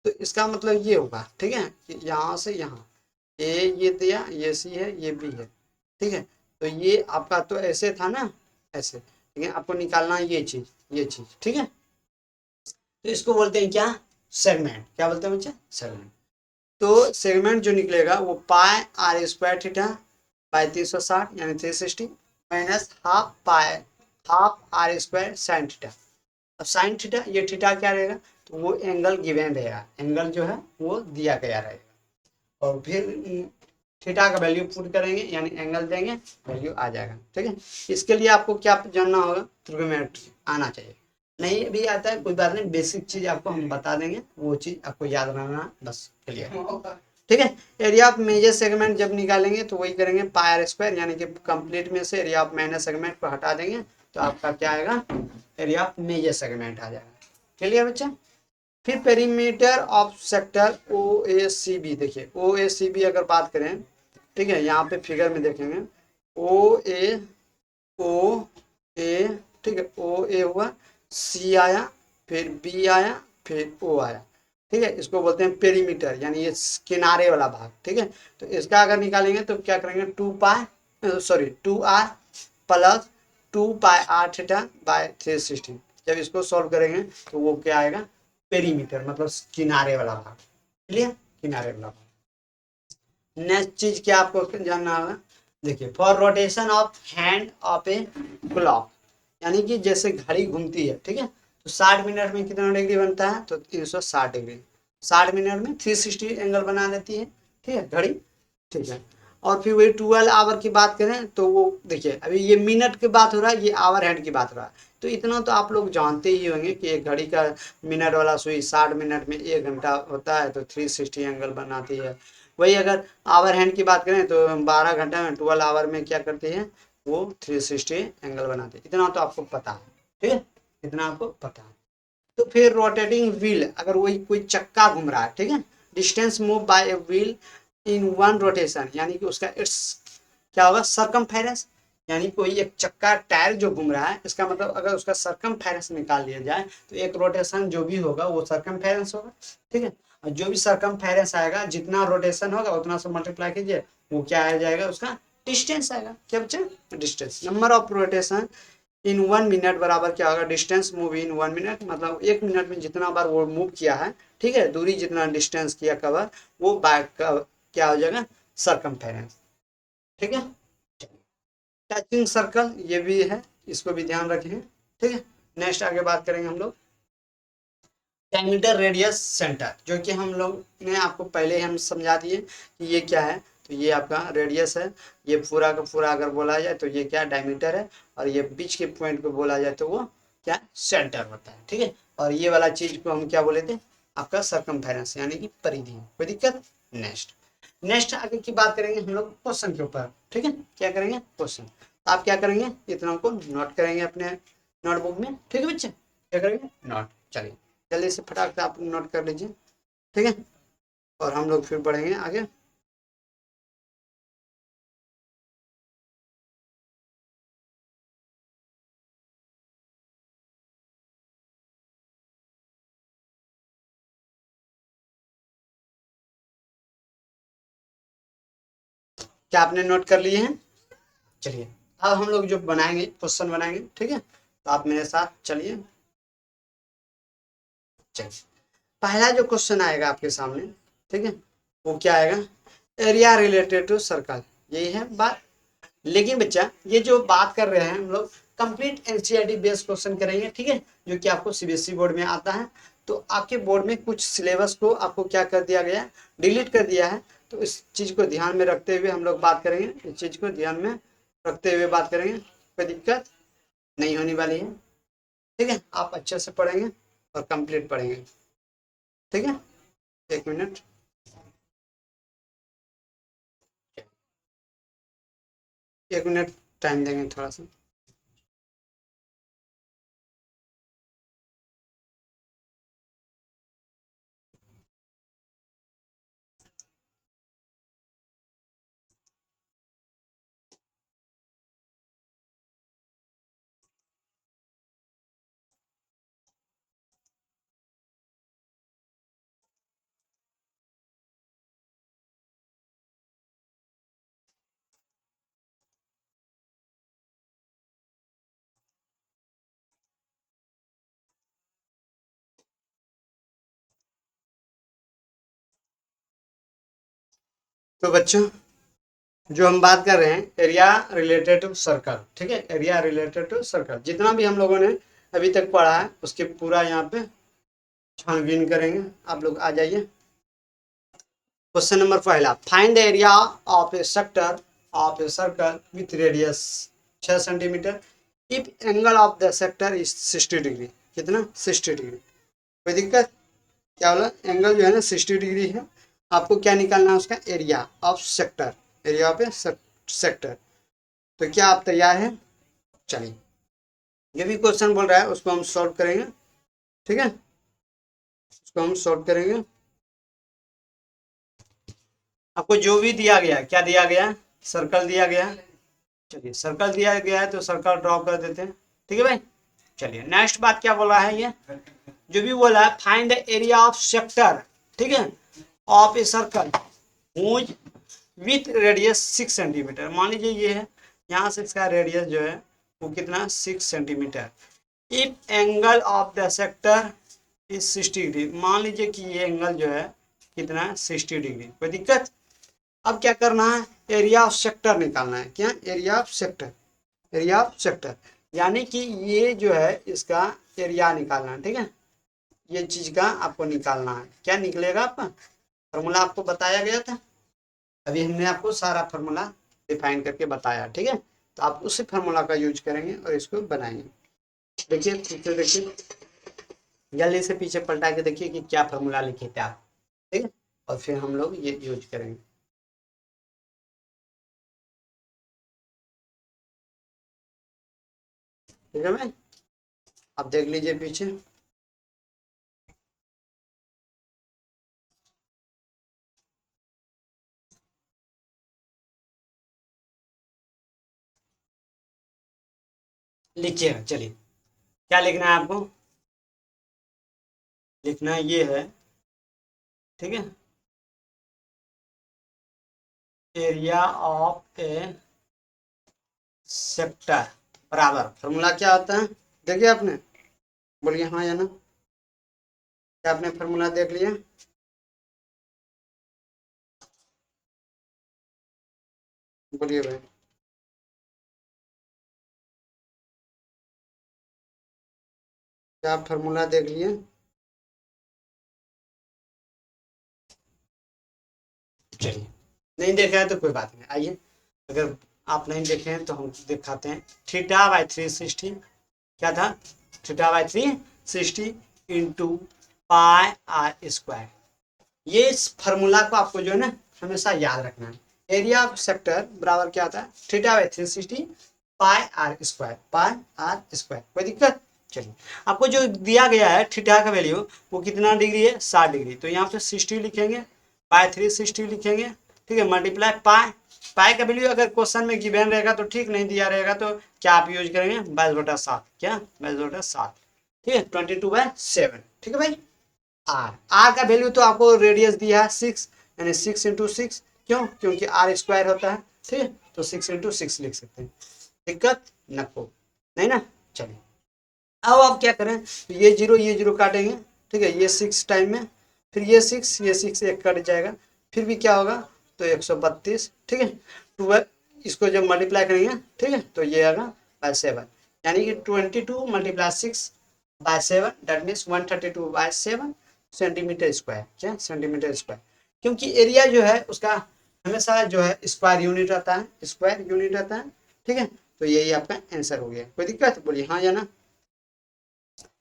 तो इसका मतलब ये होगा, ठीक है, कि यहाँ से यहाँ ए ये दिया, ये सी है, ये बी है, ठीक है, तो ये आपका तो ऐसे था ना, ऐसे, ठीक है, आपको निकालना है ये चीज, ठीक है। तो इसको बोलते हैं क्या, सेगमेंट, क्या बोलते हैं बच्चे, सेगमेंट। तो सेगमेंट जो निकलेगा वो pi are square theta by 360 यानी 360 minus half r square sine theta. अब साइन थीटा, ये थीटा क्या रहेगा, तो वो एंगल गिवन रहेगा, एंगल जो है वो दिया गया रहेगा, और फिर थीटा का वैल्यू पुट करेंगे, यानी एंगल देंगे, वैल्यू आ जाएगा, ठीक है। इसके लिए आपको क्या जानना होगा, ट्रिग्नोमेट्री आना चाहिए, नहीं भी आता है कोई बात नहीं, बेसिक चीज आपको हम बता देंगे, वो चीज आपको याद रहना बस, क्लियर, ठीक है। एरिया ऑफ मेजर सेगमेंट जब निकालेंगे तो वही करेंगे पाई आर स्क्वायर, यानी कि कंप्लीट में से एरिया ऑफ माइनर सेगमेंट को हटा देंगे, तो आपका क्या आएगा, एरिया ऑफ मेजर सेगमेंट आ जाएगा। क्लियर बच्चा। फिर perimeter of sector O A C B, देखिए ओ ए सी बी अगर बात करें, ठीक है, यहाँ पे फिगर में देखेंगे ओ ए, ठीक है, ओ ए हुआ, सी आया, फिर बी आया, फिर ओ आया, ठीक है, इसको बोलते हैं पेरीमीटर, यानी ये किनारे वाला भाग, ठीक है। तो इसका अगर निकालेंगे तो क्या करेंगे, 2 r plus 2 pi r theta by 360, जब इसको सॉल्व करेंगे तो वो क्या आएगा, पेरीमीटर, मतलब किनारे वाला भाग, क्लियर, किनारे वाला भाग। नेक्स्ट चीज क्या आपको जानना होगा, देखिए for rotation of hand of a clock, यानी कि जैसे घड़ी घूमती है, ठीक है, तो 60 मिनट में कितना डिग्री बनता है, तो 360 डिग्री, 60 मिनट में 360 एंगल बना देती है, ठीक है घड़ी, ठीक है। और फिर वही 12 आवर की बात करें तो वो देखिए, अभी ये मिनट की बात हो रहा है, ये आवर हैंड की बात हो रहा है, तो इतना तो आप लोग जानते ही होंगे कि एक घड़ी का मिनट वाला सुई 60 मिनट में 1 घंटा होता है, तो 360 एंगल बनाती है। वही अगर आवर हैंड की बात करें तो 12 घंटा में 12 आवर में क्या करती है, वो 360 एंगल बनाती है, इतना तो आपको पता है, ठीक है, इतना आपको पता है। तो फिर रोटेटिंग व्हील, अगर वही कोई चक्का घूम रहा है, ठीक है, distance move by a wheel in one rotation, यानी कि उसका इट्स क्या होगा, सरकमफेरेंस, यानी कोई एक चक्का टायर जो घूम रहा है, इसका मतलब अगर उसका सरकमफेरेंस निकाल लिया जाए तो एक रोटेशन जो भी होगा वो सरकमफेरेंस होगा, ठीक है। और जो भी सरकमफेरेंस आएगा, जितना रोटेशन होगा उतना से मल्टीप्लाई कीजिए, वो क्या आ जाएगा, उसका डिस्टेंस आएगा, क्या बच्चे, distance. Number of rotation in 1 minute बराबर क्या होगा, डिस्टेंस मूव इन 1 मिनट, मतलब 1 मिनट में जितना बार वो मूव किया है, ठीक है, दूरी जितना डिस्टेंस किया कवर, वो बाय क्या हो जाएगा, सरकमफेरेंस, ठीक है। टचिंग सर्कल ये भी है, इसको भी ध्यान रखें, ठीक है। नेक्स्ट आगे बात करेंगे हम लोग डायमीटर रेडियस सेंटर, जो कि हम लोग ने आपको पहले ही हम समझा दिए कि ये क्या है, तो ये आपका रेडियस है, ये पूरा का पूरा अगर बोला जाए तो ये क्या डायमीटर है, और ये बीच के पॉइंट पे बोला जाए तो वो क्या सेंटर होता है, ठीक है। और ये वाला चीज को हम क्या बोले थे, आपका सरकमफेरेंस, यानी कि परिधि, कोई दिक्कत। नेक्स्ट नेक्स्ट आगे की बात करेंगे हम लोग क्वेश्चन के ऊपर, ठीक है, क्या करेंगे क्वेश्चन, तो आप क्या करेंगे, इतना को नोट करेंगे अपने नोटबुक में, ठीक है बच्चे, क्या करेंगे नोट, चलिए जल्दी से फटाक से आप नोट कर लीजिए, ठीक है, और हम लोग फिर बढ़ेंगे आगे। क्या आपने नोट कर लिए हैं, चलिए अब हम लोग जो बनाएंगे क्वेश्चन बनाएंगे, ठीक है, तो आप मेरे साथ चलिए। चलिए पहला जो क्वेश्चन आएगा आपके सामने, ठीक है, वो क्या आएगा, एरिया रिलेटेड टू सर्कल, यही है बात। लेकिन बच्चा ये जो बात कर रहे हैं हम लोग कंप्लीट एनसीईआरटी बेस्ड क्वेश्चन करेंगे, ठीक है, जो कि आपको सीबीएसई बोर्ड में आता है। तो आपके बोर्ड में कुछ सिलेबस को आपको क्या कर दिया गया, डिलीट कर दिया है, तो इस चीज़ को ध्यान में रखते हुए हम लोग बात करेंगे, इस चीज़ को ध्यान में रखते हुए बात करेंगे, कोई दिक्कत नहीं होने वाली है, ठीक है, आप अच्छे से पढ़ेंगे और कंप्लीट पढ़ेंगे, ठीक है। 1 मिनट, एक मिनट टाइम देंगे थोड़ा सा। तो बच्चों जो हम बात कर रहे हैं एरिया रिलेटेड टू सर्कल, ठीक है, एरिया रिलेटेड टू सर्कल, जितना भी हम लोगों ने अभी तक पढ़ा है उसके पूरा यहाँ पे छानबीन करेंगे, आप लोग आ जाइए। क्वेश्चन नंबर पहला, find the area of A sector of a circle with radius 6 centimetre if angle of the sector is 60 degree, कितना 60 डिग्री, कोई दिक्कत, क्या बोला, एंगल जो है ना 60 डिग्री है, आपको क्या निकालना है, उसका area of sector, area of A sector. तो क्या आप तैयार हैं, चलिए ये भी क्वेश्चन बोल रहा है उसको हम सॉल्व करेंगे, ठीक है, उसको हम सॉल्व करेंगे। आपको जो भी दिया गया, क्या दिया गया, सर्कल दिया गया, चलिए सर्कल दिया गया है तो सर्कल ड्रॉ कर देते हैं, ठीक है भाई। चलिए नेक्स्ट बात क्या बोला है, ये जो भी बोला है find the area of sector, ठीक है, of a circle whose with radius 6 centimetre, मान लीजिए ये है, यहाँ से इसका रेडियस जो है वो कितना 6 centimetre, if angle of the sector is 60 degree, मान लीजिए कि ये एंगल जो है कितना 60 डिग्री, कोई दिक्कत। अब क्या करना है, एरिया ऑफ सेक्टर निकालना है। क्या, area of sector, area of sector, यानी कि ये जो है इसका एरिया निकालना है, ठीक है। ये चीज का आपको निकालना है। क्या निकलेगा आपका फॉर्मूला, आपको बताया गया था, अभी हमने आपको सारा फॉर्मूला डिफाइन करके बताया, ठीक है। तो आप उसी फार्मूला का यूज करेंगे और इसको बनाएंगे। देखिए पीछे देखिए, जल्दी से पीछे पलटा के देखिए कि क्या फार्मूला लिखे थे आप, ठीक है। और फिर हम लोग ये यूज करेंगे, ठीक है भाई। आप देख लीजिए पीछे, लिखिएगा। चलिए, क्या लिखना है आपको, लिखना ये है, ठीक है। एरिया ऑफ ए सेक्टर बराबर, फॉर्मूला क्या होता है, देखिए आपने, बोलिए हाँ या ना, क्या आपने फॉर्मूला देख लिया, बोलिए भाई। क्या आप फार्मूला देख लिए, चलिए, नहीं देखा है तो कोई बात नहीं, आइए, अगर आप नहीं देखे हैं तो हम दिखाते हैं। थीटा बाई 360 क्या था, theta by 360 into pi are square. ये इस फार्मूला को आपको जो है ना हमेशा याद रखना है। एरिया ऑफ सेक्टर बराबर क्या होता है, theta by 360 pi are square, pi are square. कोई दिक्कत, चलिए। आपको जो दिया गया है थीटा का वैल्यू वो कितना डिग्री है, 60 डिग्री, तो यहाँ पे 60 लिखेंगे, बाय 360 लिखेंगे, ठीक है, मल्टीप्लाई पाई। पाई का वैल्यू अगर क्वेश्चन में गिवन रहेगा तो ठीक, नहीं दिया रहेगा तो क्या आप यूज करेंगे, 22/7, क्या 22/7, ठीक है, 22/7, ठीक है भाई। आर, आर का वैल्यू तो आपको रेडियस दिया है 6, यानी 6 × 6, क्यों, क्योंकि आर स्क्वायर होता है, ठीक है, तो 6 × 6 लिख सकते हैं, दिक्कत नको, नहीं ना। चलिए, अब आप क्या करें, तो ये जीरो काटेंगे, ठीक है, ये 6 टाइम में, फिर ये सिक्स एक कट जाएगा, फिर भी क्या होगा, तो 132, ठीक है, 12, इसको जब मल्टीप्लाई करेंगे, ठीक है, तो ये आएगा बाय 7, यानी कि 22 × 6/7, दैट मीन्स 132/7 सेंटीमीटर स्क्वायर, क्या सेंटीमीटर स्क्वायर, क्योंकि एरिया जो है उसका हमेशा जो है स्क्वायर यूनिट रहता है, स्क्वायर यूनिट रहता है, ठीक है। तो यही आपका आंसर हो गया, कोई दिक्कत, बोलिए हाँ या ना,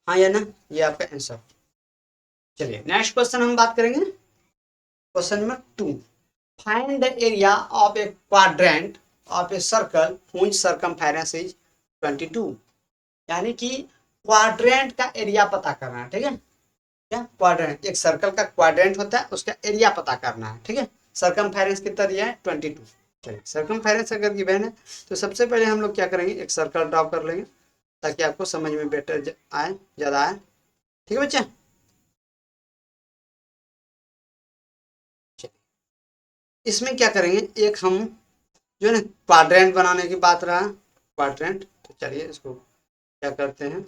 हाँ या ना, ये आपका आंसर। चलिए नेक्स्ट क्वेश्चन हम बात करेंगे, question number 2, find the area of a quadrant of a circle which circumference is 22, यानी कि क्वाड्रेंट का एरिया पता करना है, ठीक है। क्या, क्वाड्रेंट, एक सर्कल का क्वाड्रेंट होता है, उसका एरिया पता करना है, ठीक है। सर्कमफेरेंस कितना दिया है, 22। चलिए, सर्कमफेरेंस अगर गिवन है तो सबसे पहले हम लोग क्या करेंगे, एक सर्कल ड्रॉ कर लेंगे ताकि आपको समझ में बेटर आए, ज़्यादा आए, ठीक है बच्चे। इसमें क्या करेंगे, एक हम जो है ना क्वाड्रेंट बनाने की बात रहा, क्वाड्रेंट, तो चलिए इसको क्या करते हैं,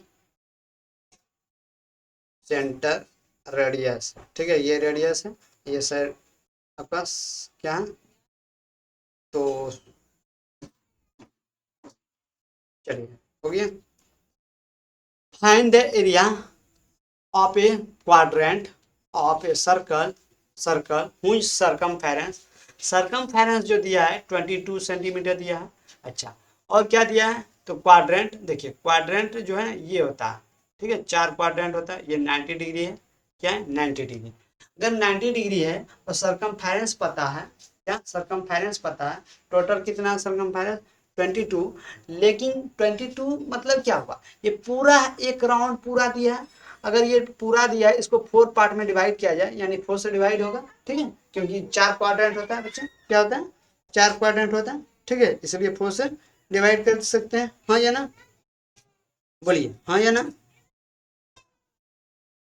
सेंटर रेडियस, ठीक है, ये रेडियस है, ये सर आपका क्या है, तो चलिए हो गया। Find the area of a quadrant of a circle, circle whose circumference, circumference जो दिया है 22 सेंटीमीटर दिया है, अच्छा, और क्या दिया है, तो क्वाड्रेंट, देखिए क्वाड्रेंट जो है ये होता है, ठीक है, 4 क्वाड्रेंट होता है, ये 90 डिग्री है, क्या है 90 डिग्री, अगर 90 डिग्री है और सरकमफेरेंस पता है, क्या सरकमफेरेंस पता है, टोटल कितना सरकमफेरेंस 22, लेकिन 22 मतलब क्या हुआ, ये पूरा एक राउंड पूरा दिया है, अगर ये पूरा दिया है इसको 4 पार्ट में डिवाइड किया जाए, यानी 4 से डिवाइड होगा, ठीक है, क्योंकि 4 क्वाड्रेंट होता है बच्चे, क्या होता है 4 क्वाड्रेंट होता है, ठीक है, इसलिए 4 से डिवाइड कर सकते हैं, हाँ या ना, बोलिए हाँ या ना,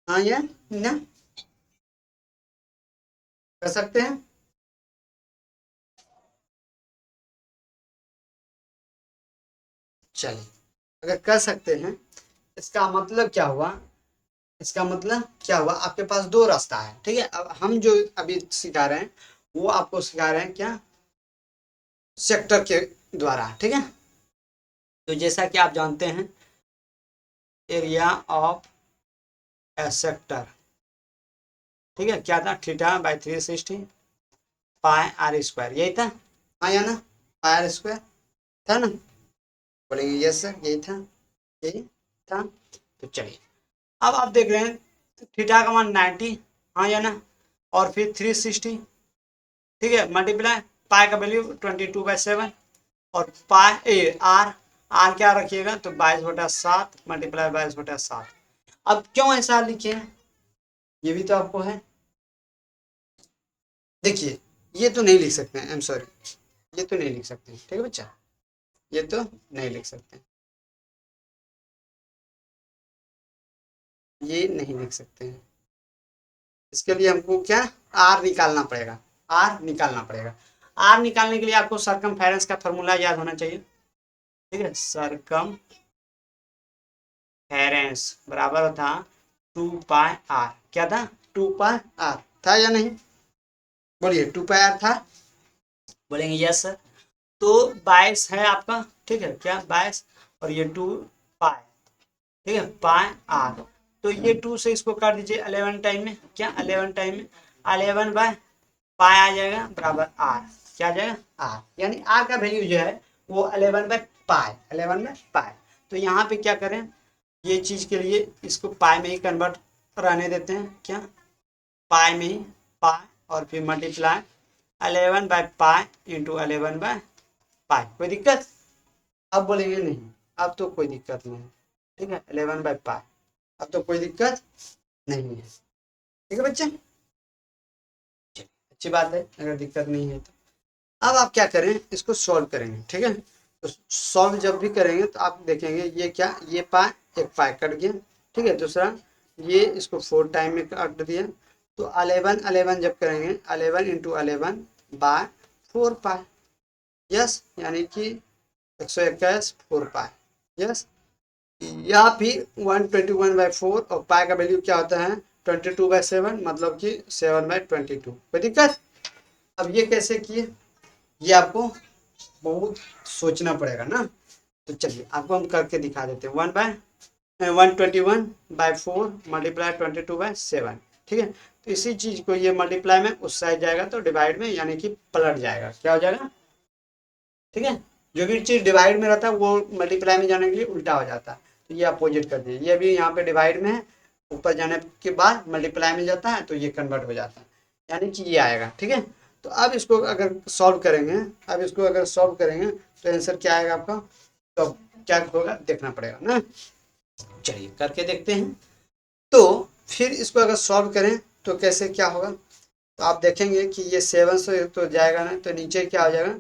हाँ या ना, कर सकते हैं। चलिए, अगर कर सकते हैं, इसका मतलब क्या हुआ, इसका मतलब क्या हुआ, आपके पास दो रास्ता है, ठीक है, अब हम जो अभी सिखा रहे हैं वो आपको सिखा रहे हैं क्या, सेक्टर के द्वारा, ठीक है। तो जैसा कि आप जानते हैं एरिया ऑफ ए सेक्टर, ठीक है, क्या था, theta by 360 pi are square, यही था, हाँ या ना, पाई आर स्क्वायर था ना, बोलेंगे यस सर यही था, यही था। तो चलिए अब आप देख रहे हैं थीटा का मान 90, हाँ या ना, और फिर 360, ठीक है, मल्टीप्लाई पाई का वैल्यू 22/7, और पाई ए आर, आर क्या रखिएगा तो 22/7 मल्टीप्लाई 22/7। अब क्यों ऐसा लिखे हैं, ये भी तो आपको है, देखिए ये तो नहीं लिख सकते हैं, आई एम सॉरी, ये तो नहीं लिख सकते हैं, ठीक है बच्चा, ये तो नहीं लिख सकते हैं, ये नहीं लिख सकते हैं। इसके लिए हमको क्या, आर निकालना पड़ेगा, आर निकालना पड़ेगा। आर निकालने के लिए आपको सरकमफेरेंस का फॉर्मूला याद होना चाहिए, ठीक है, सरकमफेरेंस बराबर था 2 पाई आर, क्या था, 2 पाई आर था या नहीं, बोलिए 2 पाई आर था, बोलेंगे यस सर। तो 22 है आपका, ठीक है, क्या 22, और ये 2 पाई, ठीक है, पाई आर, तो ये 2 से इसको काट दीजिए 11 टाइम में, क्या 11 टाइम में 11 बाय पाई आ जाएगा बराबर आर, क्या आ जाएगा आर, यानी आर का वैल्यू जो है वो 11/पाई, 11/पाई। तो यहाँ पे क्या करें, ये चीज के लिए इसको पाई में ही कन्वर्ट रहने देते हैं, क्या पाई में ही, पाई और फिर मल्टीप्लाई 11/पाई इंटू 11/पाई, कोई दिक्कत, अब बोलेंगे नहीं, अब तो कोई दिक्कत नहीं है, ठीक है, 11/पाई, अब तो कोई दिक्कत नहीं है, ठीक है बच्चे, अच्छी बात है अगर दिक्कत नहीं है तो। अब आप क्या करें, इसको सॉल्व करेंगे, ठीक है, तो सॉल्व जब भी करेंगे तो आप देखेंगे ये क्या, ये पाई, एक पाई कट गया, ठीक है, दूसरा ये इसको 4 टाइम में काट दिया, तो 11 जब करेंगे 11 × 11/4 पाई, यस, यानी कि 121 4 पाई, यस, या फिर 121/4, और पाई का वैल्यू क्या होता है 22/7, मतलब कि 7/22, कोई दिक्कत। अब ये कैसे किए, ये आपको बहुत सोचना पड़ेगा ना, तो चलिए आपको हम करके दिखा देते हैं, 121/4 मल्टीप्लाई 22/7, ठीक है, तो इसी चीज को ये मल्टीप्लाई में उस साइड जाएगा तो डिवाइड में, यानी कि पलट जाएगा, क्या हो जाएगा, ठीक है, जो भी चीज डिवाइड में रहता है वो मल्टीप्लाई में जाने के लिए उल्टा हो जाता है, तो ये अपोजिट कर दिए, ये भी यहाँ पे डिवाइड में है, ऊपर जाने के बाद मल्टीप्लाई में जाता है तो ये कन्वर्ट हो जाता है, यानी कि ये आएगा, ठीक है। तो अब इसको अगर सॉल्व करेंगे, अब इसको अगर सॉल्व करेंगे तो आंसर क्या आएगा आपका, तो क्या होगा देखना पड़ेगा ना, चलिए करके देखते हैं। तो फिर इसको अगर सॉल्व करें तो कैसे क्या होगा, तो आप देखेंगे कि ये 7 से तो जाएगा ना, तो नीचे क्या हो जाएगा,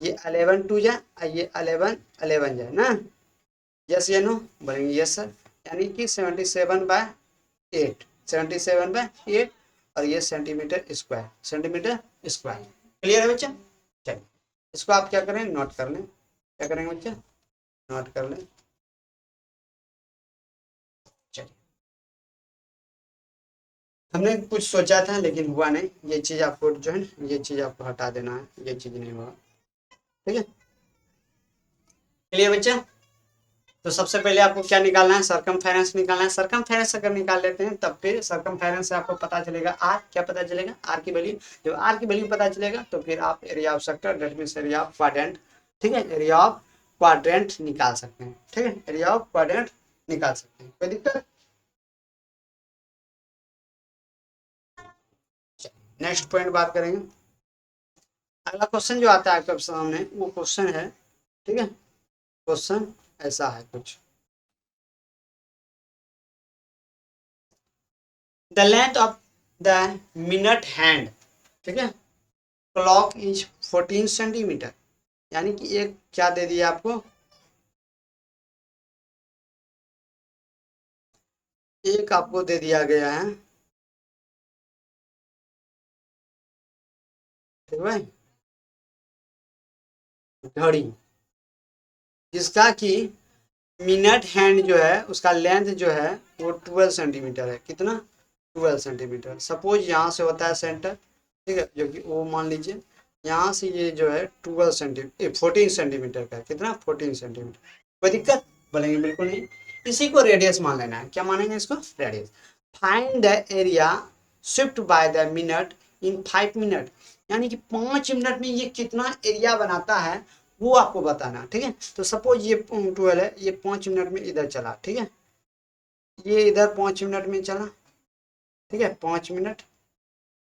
ये 11 2 जाए और ये 11 11 जाए ना, यस या नो, बोलेंगे यस सर, यानी कि 77/8, 77/8, और ये centimetre square, centimetre square, clear है बच्चा, चलिए इसको आप क्या करें, नोट कर लें, क्या करेंगे बच्चा, नोट कर लें, चलिए हमने कुछ सोचा था लेकिन हुआ नहीं, ये चीज आपको जो है ये चीज आपको हटा देना है, ये चीज नहीं होगा, ठीक है, क्लियर बच्चा। तो सबसे पहले आपको क्या निकालना है, सरकमफेरेंस निकालना है, सरकमफेरेंस अगर निकाल लेते हैं तब फिर सरकमफेरेंस से आपको पता चलेगा आर, क्या पता चलेगा, आर की वैल्यू, जब आर की वैल्यू पता चलेगा तो फिर आप area of sector that means area of quadrant, ठीक है, एरिया ऑफ क्वाड्रेंट निकाल सकते हैं, ठीक है, एरिया ऑफ क्वाड्रेंट निकाल सकते हैं, कोई दिक्कत। नेक्स्ट पॉइंट बात करेंगे, अगला क्वेश्चन जो आता है आपके सामने वो क्वेश्चन है, ठीक है, क्वेश्चन ऐसा है कुछ, the length of the minute hand, ठीक है, क्लॉक इज 14 सेंटीमीटर, यानी कि एक क्या दे दिया आपको, एक आपको दे दिया गया है, ठीक है, घड़ी, जिसका कि मिनट हैंड जो है उसका लेंथ जो है वो 12 सेंटीमीटर है, कितना 12 सेंटीमीटर, सपोज यहाँ से होता है सेंटर, ठीक है, जो कि वो मान लीजिए यहाँ से ये जो है 12 सेंटीमीटर 14 सेंटीमीटर का है। कितना? 14 सेंटीमीटर। कोई दिक्कत? बोलेंगे बिल्कुल नहीं। इसी को रेडियस मान लेना है। क्या मानेंगे इसको? Radius. Find the area shift by the minute in 5 minute, यानी कि 5 मिनट में ये कितना एरिया बनाता है वो आपको बताना। ठीक है, तो सपोज ये 12 है, ये 5 मिनट में इधर चला। ठीक है, ये इधर 5 मिनट में चला। ठीक है, 5 मिनट।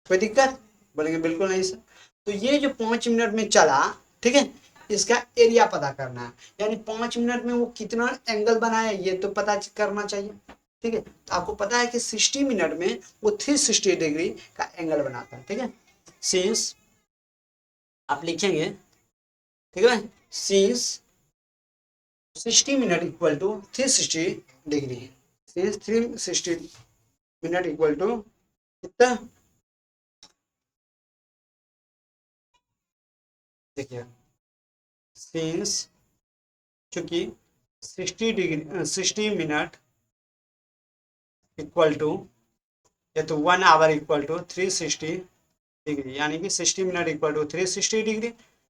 कोई दिक्कत? बोलेंगे बिल्कुल नहीं सर। तो ये जो 5 मिनट में चला, ठीक है, इसका एरिया पता करना है, यानी 5 मिनट में वो कितना एंगल बनाया ये तो पता करना चाहिए। ठीक है, तो आपको पता है कि 60 मिनट में वो 360 डिग्री का एंगल बनाता है। ठीक है, सिंस आप लिखेंगे, ठीक है, since 60 minute equal to 360 degree, since 360 minute equal to कितना? देखिए, सिंस चूंकि 60 डिग्री 60 मिनट इक्वल टू, ये तो 1 आवर इक्वल टू 360 डिग्री, यानी कि 60 मिनट इक्वल टू 360 डिग्री,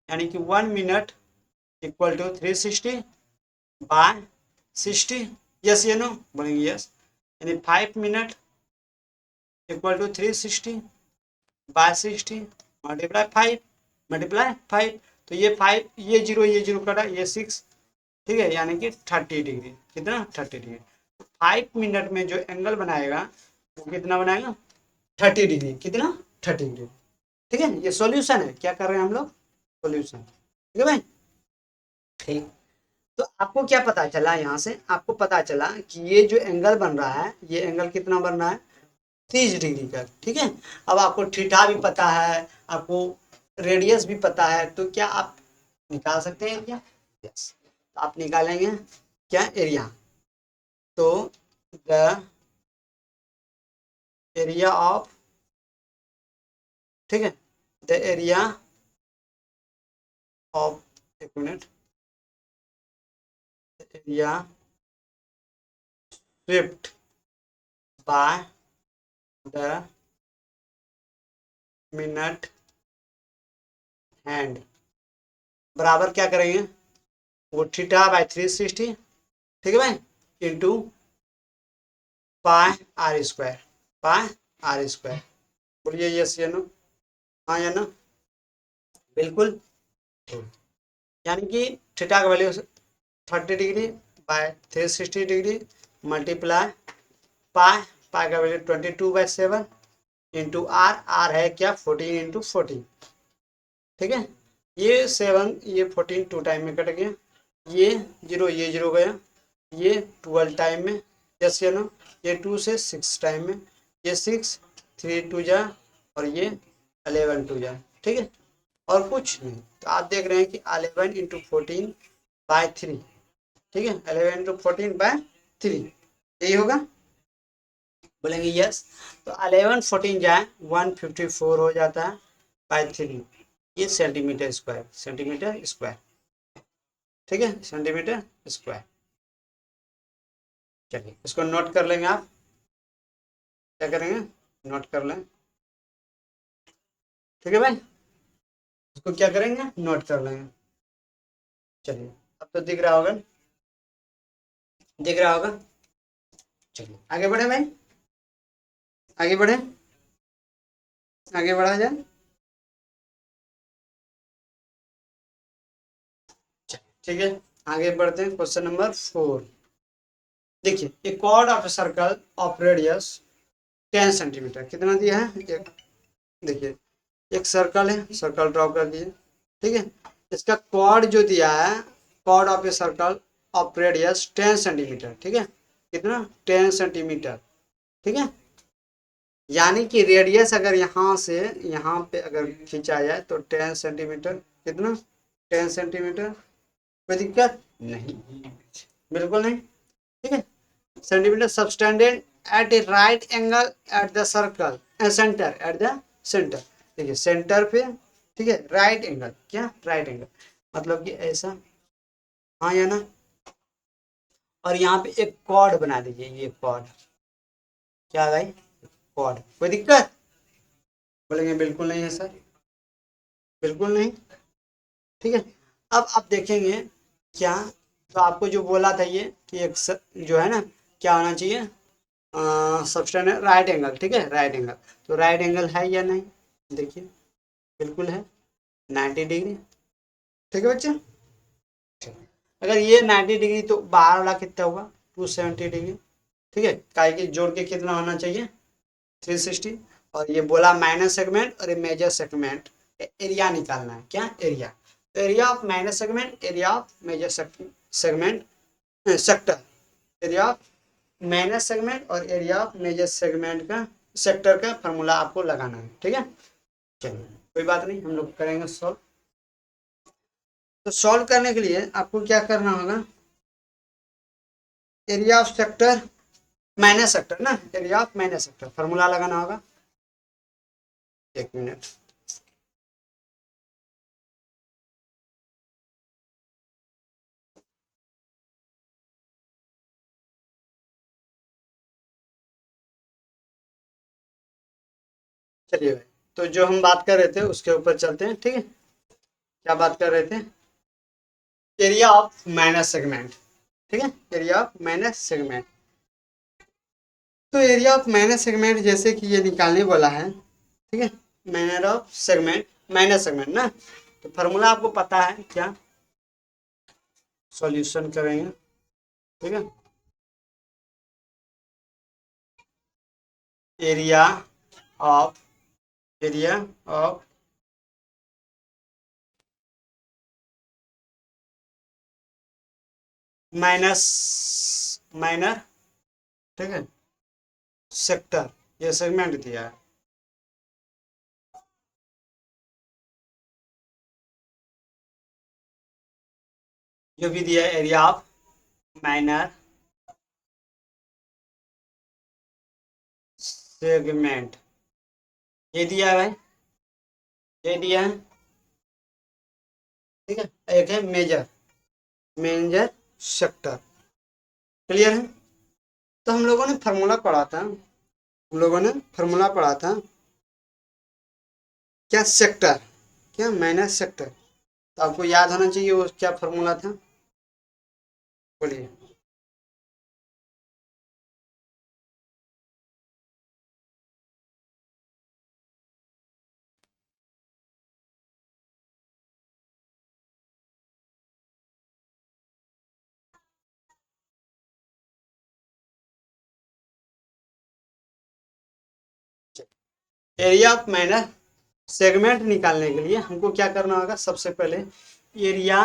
यानी कि 1 minute equal to 360 by 60। Yes या नो? बोलेंगे यस। यानी 5 minute equal to 360 by 60 multiply 5, multiply 5। तो ये 5, ये जीरो कटा, ये 6। ठीक है, यानी कि 30 डिग्री। कितना? 30 डिग्री। 5 मिनट में जो एंगल बनाएगा वो कितना बनाएगा? 30 डिग्री। कितना? 30 डिग्री। ठीक है, ये सॉल्यूशन है। क्या कर रहे हैं हम लोग? सॉल्यूशन। ठीक है भाई, ठीक। तो आपको क्या पता चला? यहाँ से आपको पता चला कि ये जो एंगल बन रहा है, ये एंगल कितना बन रहा है? 30 डिग्री का। ठीक है, अब आपको थीटा भी पता है, आपको रेडियस भी पता है, तो क्या आप निकाल सकते हैं एरिया? यस, तो आप निकालेंगे क्या? एरिया। तो द एरिया ऑफ, ठीक है, द एरिया ऑफ, एक minute, area Swift by the minute hand बराबर क्या करेंगे? वो थीटा बाय 360, ठीक है भाई, into pi are square, pi are square. बोलिए यस या नो? हाँ या ना? बिल्कुल। यानी कि थीटा का value 30 degree by 360 degree multiply pi, pi का वैल्यू 22/7 इंटू आर, आर है क्या? 14 इंटू 14। ठीक है, ये 7 ये 14 टू टाइम में कट गया, ये जीरो गया, ये 12 टाइम में, यस या नो? ये 2 से 6 टाइम में, ये 6 3 टू जा, और ये 11 टू जा। ठीक है, और कुछ नहीं। तो आप देख रहे हैं कि 11 इंटू 14/3। ठीक है, 11 इंटू 14/3 यही होगा। बोलेंगे यस। तो 11 14 जाए 154 हो जाता है बाय 3, ये सेंटीमीटर स्क्वायर, सेंटीमीटर स्क्वायर। ठीक है, सेंटीमीटर स्क्वायर। चलिए इसको नोट कर लेंगे आप। क्या करेंगे? नोट कर लें। ठीक है भाई, इसको क्या करेंगे? नोट कर लेंगे। चलिए, अब तो दिख रहा होगा, दिख रहा होगा। चलिए आगे बढ़े भाई, आगे बढ़े, आगे बढ़ा जाए। ठीक है, आगे बढ़ते हैं। Question number 4। देखिए, a chord of a circle of radius 10 centimetre, कितना दिया है? एक, देखिए एक सर्कल है, सर्कल ड्रॉ कर दिए। ठीक है, इसका कॉर्ड जो दिया है, chord of a circle of radius 10 centimetre. ठीक है, कितना? 10 सेंटीमीटर। ठीक है, यानी कि रेडियस अगर यहाँ से यहाँ पे अगर खींचा जाए तो 10 सेंटीमीटर। कितना? 10 सेंटीमीटर। कोई दिक्कत नहीं, बिल्कुल नहीं। ठीक है, centimetre subtended at A right angle at the circle centre, at the centre. देखिए सेंटर पे, ठीक है, राइट एंगल, क्या? राइट एंगल मतलब कि ऐसा, हाँ या ना? और यहाँ पे एक कॉर्ड बना दीजिए, ये कॉर्ड, क्या भाई? कॉर्ड। कोई दिक्कत? बोलेंगे बिल्कुल नहीं है सर, बिल्कुल नहीं। ठीक है। अब आप देखेंगे क्या, तो आपको जो बोला था ये कि एक जो है ना, क्या होना चाहिए, सबस्टेंड राइट एंगल, ठीक है, राइट एंगल। तो राइट एंगल है या नहीं, देखिए बिल्कुल है, 90 डिग्री। ठीक है बच्चे। अगर ये 90 डिग्री तो बाहर वाला कितना हुआ, 270 डिग्री। ठीक है, काय के जोड़ के कितना होना चाहिए, 360। और ये बोला माइनर सेगमेंट और ये मेजर सेगमेंट, एरिया निकालना है, क्या एरिया, तो area of minor segment, area of major segment, sector, area of minor segment और एरिया ऑफ मेजर सेगमेंट का सेक्टर का फॉर्मूला आपको लगाना है। ठीक है, चलिए कोई बात नहीं, हम लोग करेंगे सॉल्व। तो सॉल्व करने के लिए आपको क्या करना होगा, area of sector minus sector ना, area of minus sector formula लगाना होगा। एक मिनट, चलिए भाई, तो जो हम बात कर रहे थे उसके ऊपर चलते हैं। ठीक है, क्या बात कर रहे थे, एरिया ऑफ माइनस सेगमेंट। ठीक है, एरिया ऑफ माइनस सेगमेंट। तो एरिया ऑफ माइनस सेगमेंट जैसे कि ये निकालने वाला है, ठीक है, minor of segment, minus segment ना, तो फार्मूला आपको पता है क्या, सॉल्यूशन करेंगे। ठीक है, area of, area of minus, minor, ठीक है, सेक्टर, ये सेगमेंट दिया है, जो भी दिया है एरिया ऑफ माइनर सेगमेंट, ये दिया है भाई, ये दिया है। ठीक है, एक है मेजर, मेजर सेक्टर, क्लियर है। तो हम लोगों ने फार्मूला पढ़ा था, हम लोगों ने फार्मूला पढ़ा था, क्या सेक्टर, क्या माइनस सेक्टर, तो आपको याद होना चाहिए वो क्या फार्मूला था, बोलिए। एरिया ऑफ माइनर सेगमेंट निकालने के लिए हमको क्या करना होगा, सबसे पहले एरिया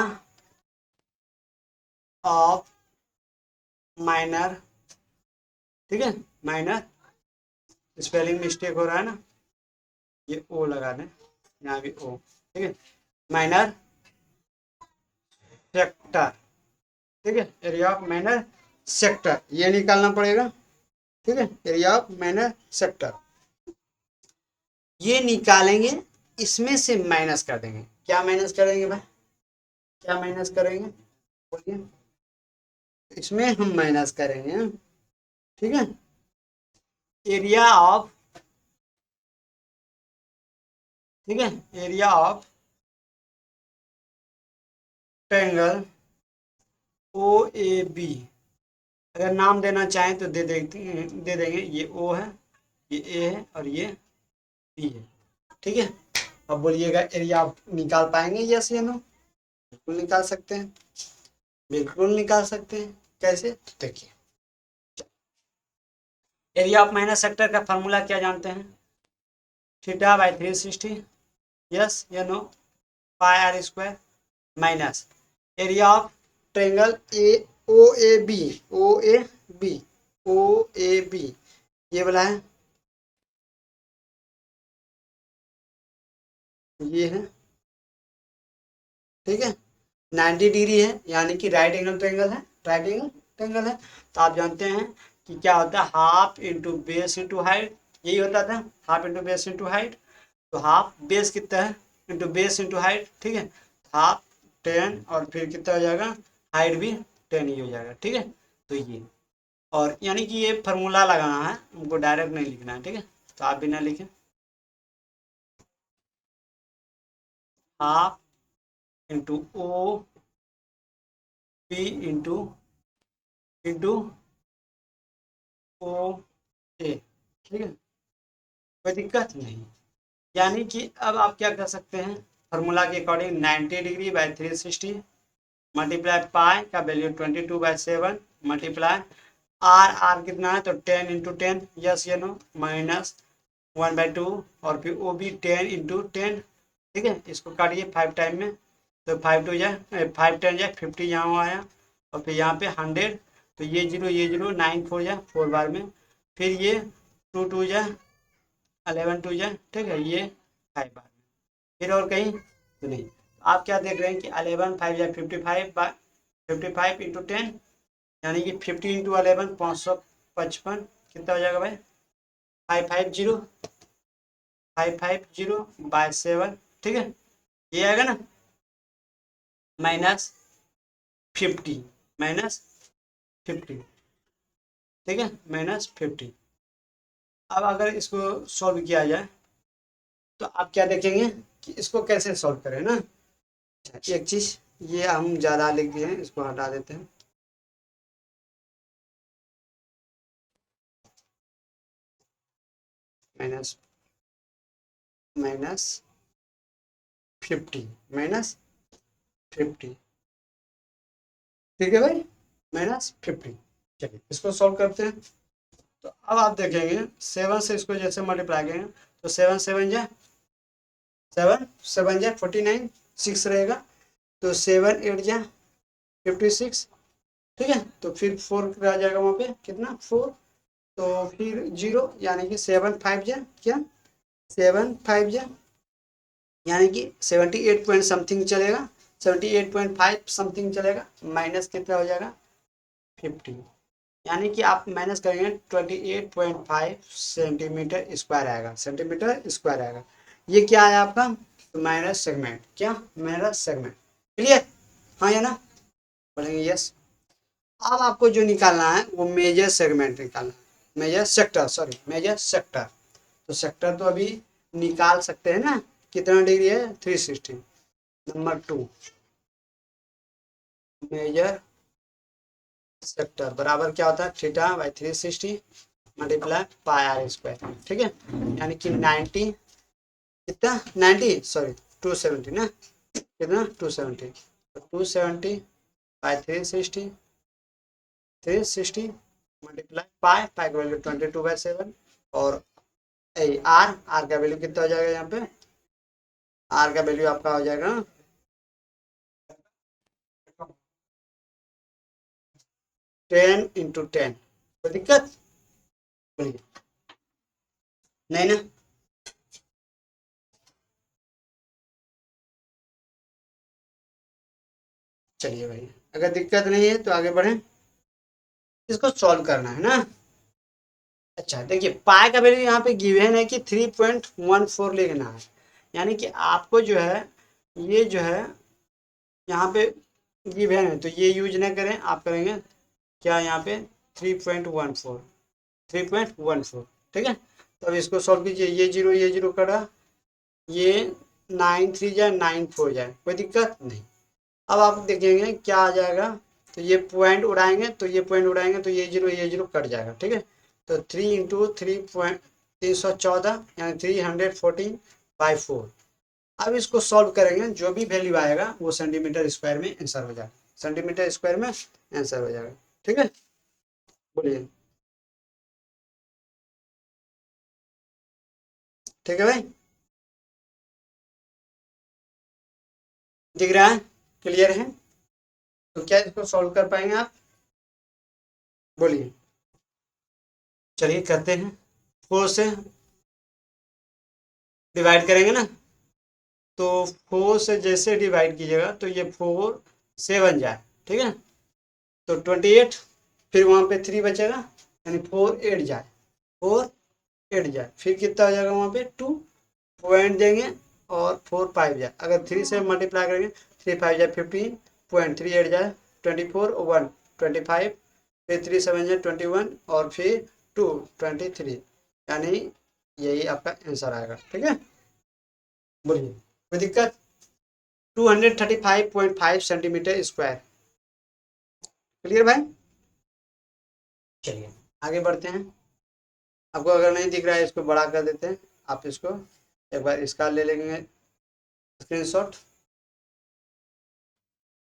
ऑफ माइनर, ठीक है, माइनर, स्पेलिंग मिस्टेक हो रहा है ना, ये ओ लगा दें, यहाँ भी ओ, ठीक है, माइनर सेक्टर, ठीक है, एरिया ऑफ माइनर सेक्टर ये निकालना पड़ेगा। ठीक है, एरिया ऑफ माइनर सेक्टर ये निकालेंगे, इसमें से माइनस कर देंगे, क्या माइनस करेंगे भाई, क्या माइनस करेंगे, बोलिए, इसमें हम माइनस करेंगे। ठीक है, एरिया ऑफ, ठीक है, area of triangle O A B, अगर नाम देना चाहें तो दे देंगे, ये ओ है, ये ए है और ये बी है। ठीक है, अब बोलिएगा एरिया आप निकाल पाएंगे, यस या नो, बिल्कुल निकाल सकते हैं, बिल्कुल निकाल सकते हैं, कैसे, तो देखिए, एरिया ऑफ माइनस सेक्टर का फार्मूला क्या जानते हैं, थीटा बाई 360, यस या no, pi are square minus area of triangle A, O A B, O A B, O A B, ये वाला है, ये है, ठीक है, 90 डिग्री है, यानी कि राइट एंगल ट्रायंगल है, राइट एंगल ट्रायंगल है। तो आप जानते हैं कि क्या होता है, half into base into height, यही होता था, half into base into height. तो हाफ बेस कितना है, इंटू बेस इंटू हाइट, ठीक है, हाफ 10 और फिर कितना हो जाएगा, हाइट भी 10 ही हो जाएगा। ठीक है, तो ये, और यानी कि ये फार्मूला लगाना है, हमको डायरेक्ट नहीं लिखना है। ठीक है, तो आप भी ना लिखें। Half into O P into into O A, ठीक है, कोई दिक्कत नहीं। यानी कि अब आप क्या कर सकते हैं, फॉर्मूला के according 90 degree by 360 multiply pi का वैल्यू 22/7 मल्टीप्लाई आर, आर कितना है तो 10 × 10, यस या नो, माइनस 1/2 और फिर ओ भी 10 × 10, ठीक है, इसको काटिए 5 टाइम में, तो 5 10 50 यहाँ आया, और फिर यहाँ पे 100, तो ये जीरो 9 4 4 बार में, फिर ये 2 2 11 2 ठीक है, ये 5 बार में, फिर और कहीं तो नहीं। तो आप क्या देख रहे हैं कि 11 5 55 55 इंटू 10, यानी कि 50 इंटू 11 555, कितना हो जाएगा भाई, 550/7, ठीक है, ये आएगा ना, -50 -50, ठीक है, -50। अब अगर इसको सॉल्व किया जाए तो आप क्या देखेंगे कि इसको कैसे सॉल्व करें ना। अच्छा, एक चीज ये हम ज़्यादा लिख दिए हैं, इसको हटा देते हैं। माइनस -50 -50, ठीक है भाई, -50। चलिए इसको सॉल्व करते हैं। तो अब आप देखेंगे 7 से इसको जैसे मल्टीप्लाई करेंगे तो 7 7 7 7 49, 6 रहेगा, तो 7 8 56, ठीक है, तो फिर 4 रह जाएगा वहाँ पे, कितना 4, तो फिर 0, यानी कि 7 5 क्या 7 5 यानी कि 78 पॉइंट समथिंग चलेगा, 78.5 समथिंग चलेगा, माइनस कितना हो जाएगा 50, यानी कि आप माइनस करेंगे 28.5 सेंटीमीटर स्क्वायर आएगा, सेंटीमीटर स्क्वायर आएगा। ये क्या है आपका, तो माइनस सेगमेंट, क्या माइनस सेगमेंट, क्लियर, हाँ या ना, बोलेंगे यस। अब आपको जो निकालना है वो मेजर सेगमेंट निकालना है, major sector, sorry major sector. तो सेक्टर तो अभी निकाल सकते हैं ना, कितना डिग्री है 360। नंबर 2, मेजर सेक्टर बराबर क्या होता है, θ/360 मल्टीप्लाई पाई आर स्क्वायर, ठीक है, यानी कि 90, कितना 90 सॉरी 270 ना, कितना 270, तो 270/360 360 मल्टीप्लाई पाई, पाई का वैल्यू 22/7, और आर, आर का वैल्यू कितना हो जाएगा, यहाँ पे आर का वैल्यू आपका हो जाएगा 10 × 10, कोई दिक्कत, बोलिए नहीं ना। चलिए भाई, अगर दिक्कत नहीं है तो आगे बढ़ें, इसको सॉल्व करना है ना। अच्छा देखिए, पाई का वैल्यू यहाँ पे गिवन है कि 3.14 लिखना है, यानी कि आपको जो है ये जो है यहाँ पे गिवन है, तो ये यूज ना करें, आप करेंगे क्या यहाँ पे 3.14, 3.14, ठीक है। तो अब इसको सॉल्व कीजिए, ये जीरो कटा, ये 9 3 9 4 कोई दिक्कत नहीं। अब आप देखेंगे क्या आ जाएगा, तो ये पॉइंट उड़ाएंगे, तो ये पॉइंट उड़ाएंगे, तो ये जीरो कट जाएगा, ठीक है, तो 3 × 3 = 314, यानी 314/4। अब इसको सॉल्व करेंगे, जो भी वैल्यू आएगा वो सेंटीमीटर स्क्वायर में आंसर हो जाएगा, सेंटीमीटर स्क्वायर में आंसर हो जाएगा, ठीक है, बोलिए, ठीक है भाई, दिख रहा है, क्लियर है, तो क्या इसको सॉल्व कर पाएंगे आप, बोलिए, चलिए करते हैं, 4 से डिवाइड करेंगे ना, तो 4 से जैसे डिवाइड कीजिएगा तो ये 4 7 ठीक है, तो 28, फिर वहाँ पे 3 बचेगा, यानी 4 8 4 8 फिर कितना हो जाएगा वहाँ पे 2 पॉइंट देंगे, और 4 5 अगर 3 से मल्टीप्लाई करेंगे, 3 5 15 पॉइंट, 3 8 24 1 25, फिर 3 7 21, और फिर 2 23, यानी यही आपका आंसर आएगा, ठीक है, बोलिए कोई दिक्कत, 235.5 सेंटीमीटर स्क्वायर। क्लियर भाई? चलिए आगे बढ़ते हैं। आपको अगर नहीं दिख रहा है इसको बड़ा कर देते हैं। आप इसको एक बार इसका ले लेंगे स्क्रीनशॉट,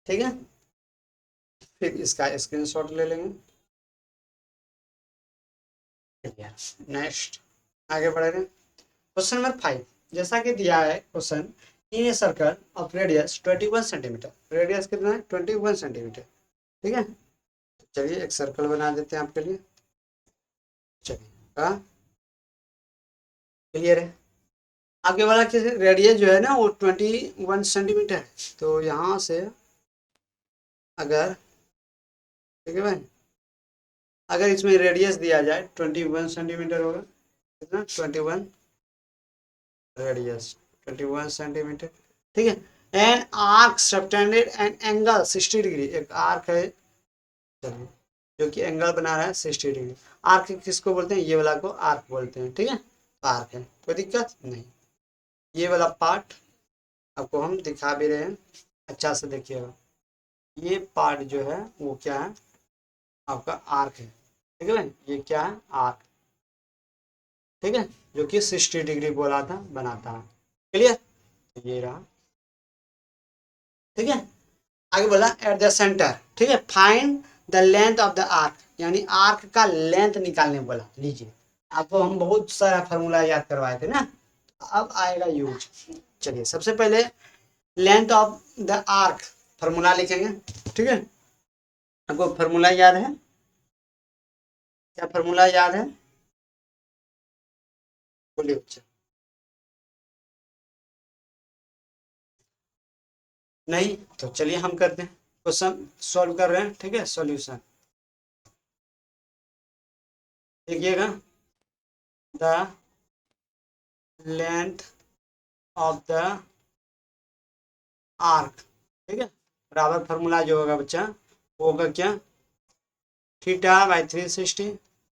ठीक है, फिर इसका स्क्रीनशॉट ले लेंगे। नेक्स्ट आगे बढ़ रहे हैं। क्वेश्चन नंबर 5, जैसा कि दिया है question, in A circle of radius 21 centimetre. Radius कितना है? 21 सेंटीमीटर, ठीक है। तो चलिए एक सर्कल बना देते हैं आपके लिए। चलिए हाँ, क्लियर है। आगे वाला रेडियस जो है ना वो 21 सेंटीमीटर है। तो यहाँ से अगर, ठीक है भाई, अगर इसमें रेडियस दिया जाए 21 सेंटीमीटर होगा, कितना? 21 रेडियस 21 सेंटीमीटर, ठीक है। An arc subtended an angle 60 degree. एक आर्क है, चलिए, जो कि एंगल बना रहा है 60 डिग्री। आर्क किसको बोलते हैं? ये वाला को आर्क बोलते हैं, ठीक है। आर्क है, कोई दिक्कत नहीं। ये वाला पार्ट आपको हम दिखा भी रहे हैं, अच्छा से देखिएगा। ये पार्ट जो है वो क्या है? आपका आर्क है, ठीक है भाई। ये क्या है? आर्क, ठीक है, जो कि 60 डिग्री बोला था बनाता है। क्लियर? ये रहा, ठीक है। आगे बोला एट द सेंटर, ठीक है, find the length of the arc, यानी आर्क का लेंथ निकालने बोला। लीजिए, आपको हम बहुत सारा फार्मूला याद करवाए थे ना, अब आएगा यूज। चलिए सबसे पहले length of the arc formula लिखेंगे, ठीक है। आपको फार्मूला याद है? क्या फार्मूला याद है? बोलिए बच्चा। नहीं तो चलिए हम करते हैं, क्वेश्चन सॉल्व कर रहे हैं, ठीक है। सॉल्यूशन देखिएगा, the length of the arc, ठीक है, बराबर फार्मूला जो होगा बच्चा वो होगा क्या? थीटा बाई 360,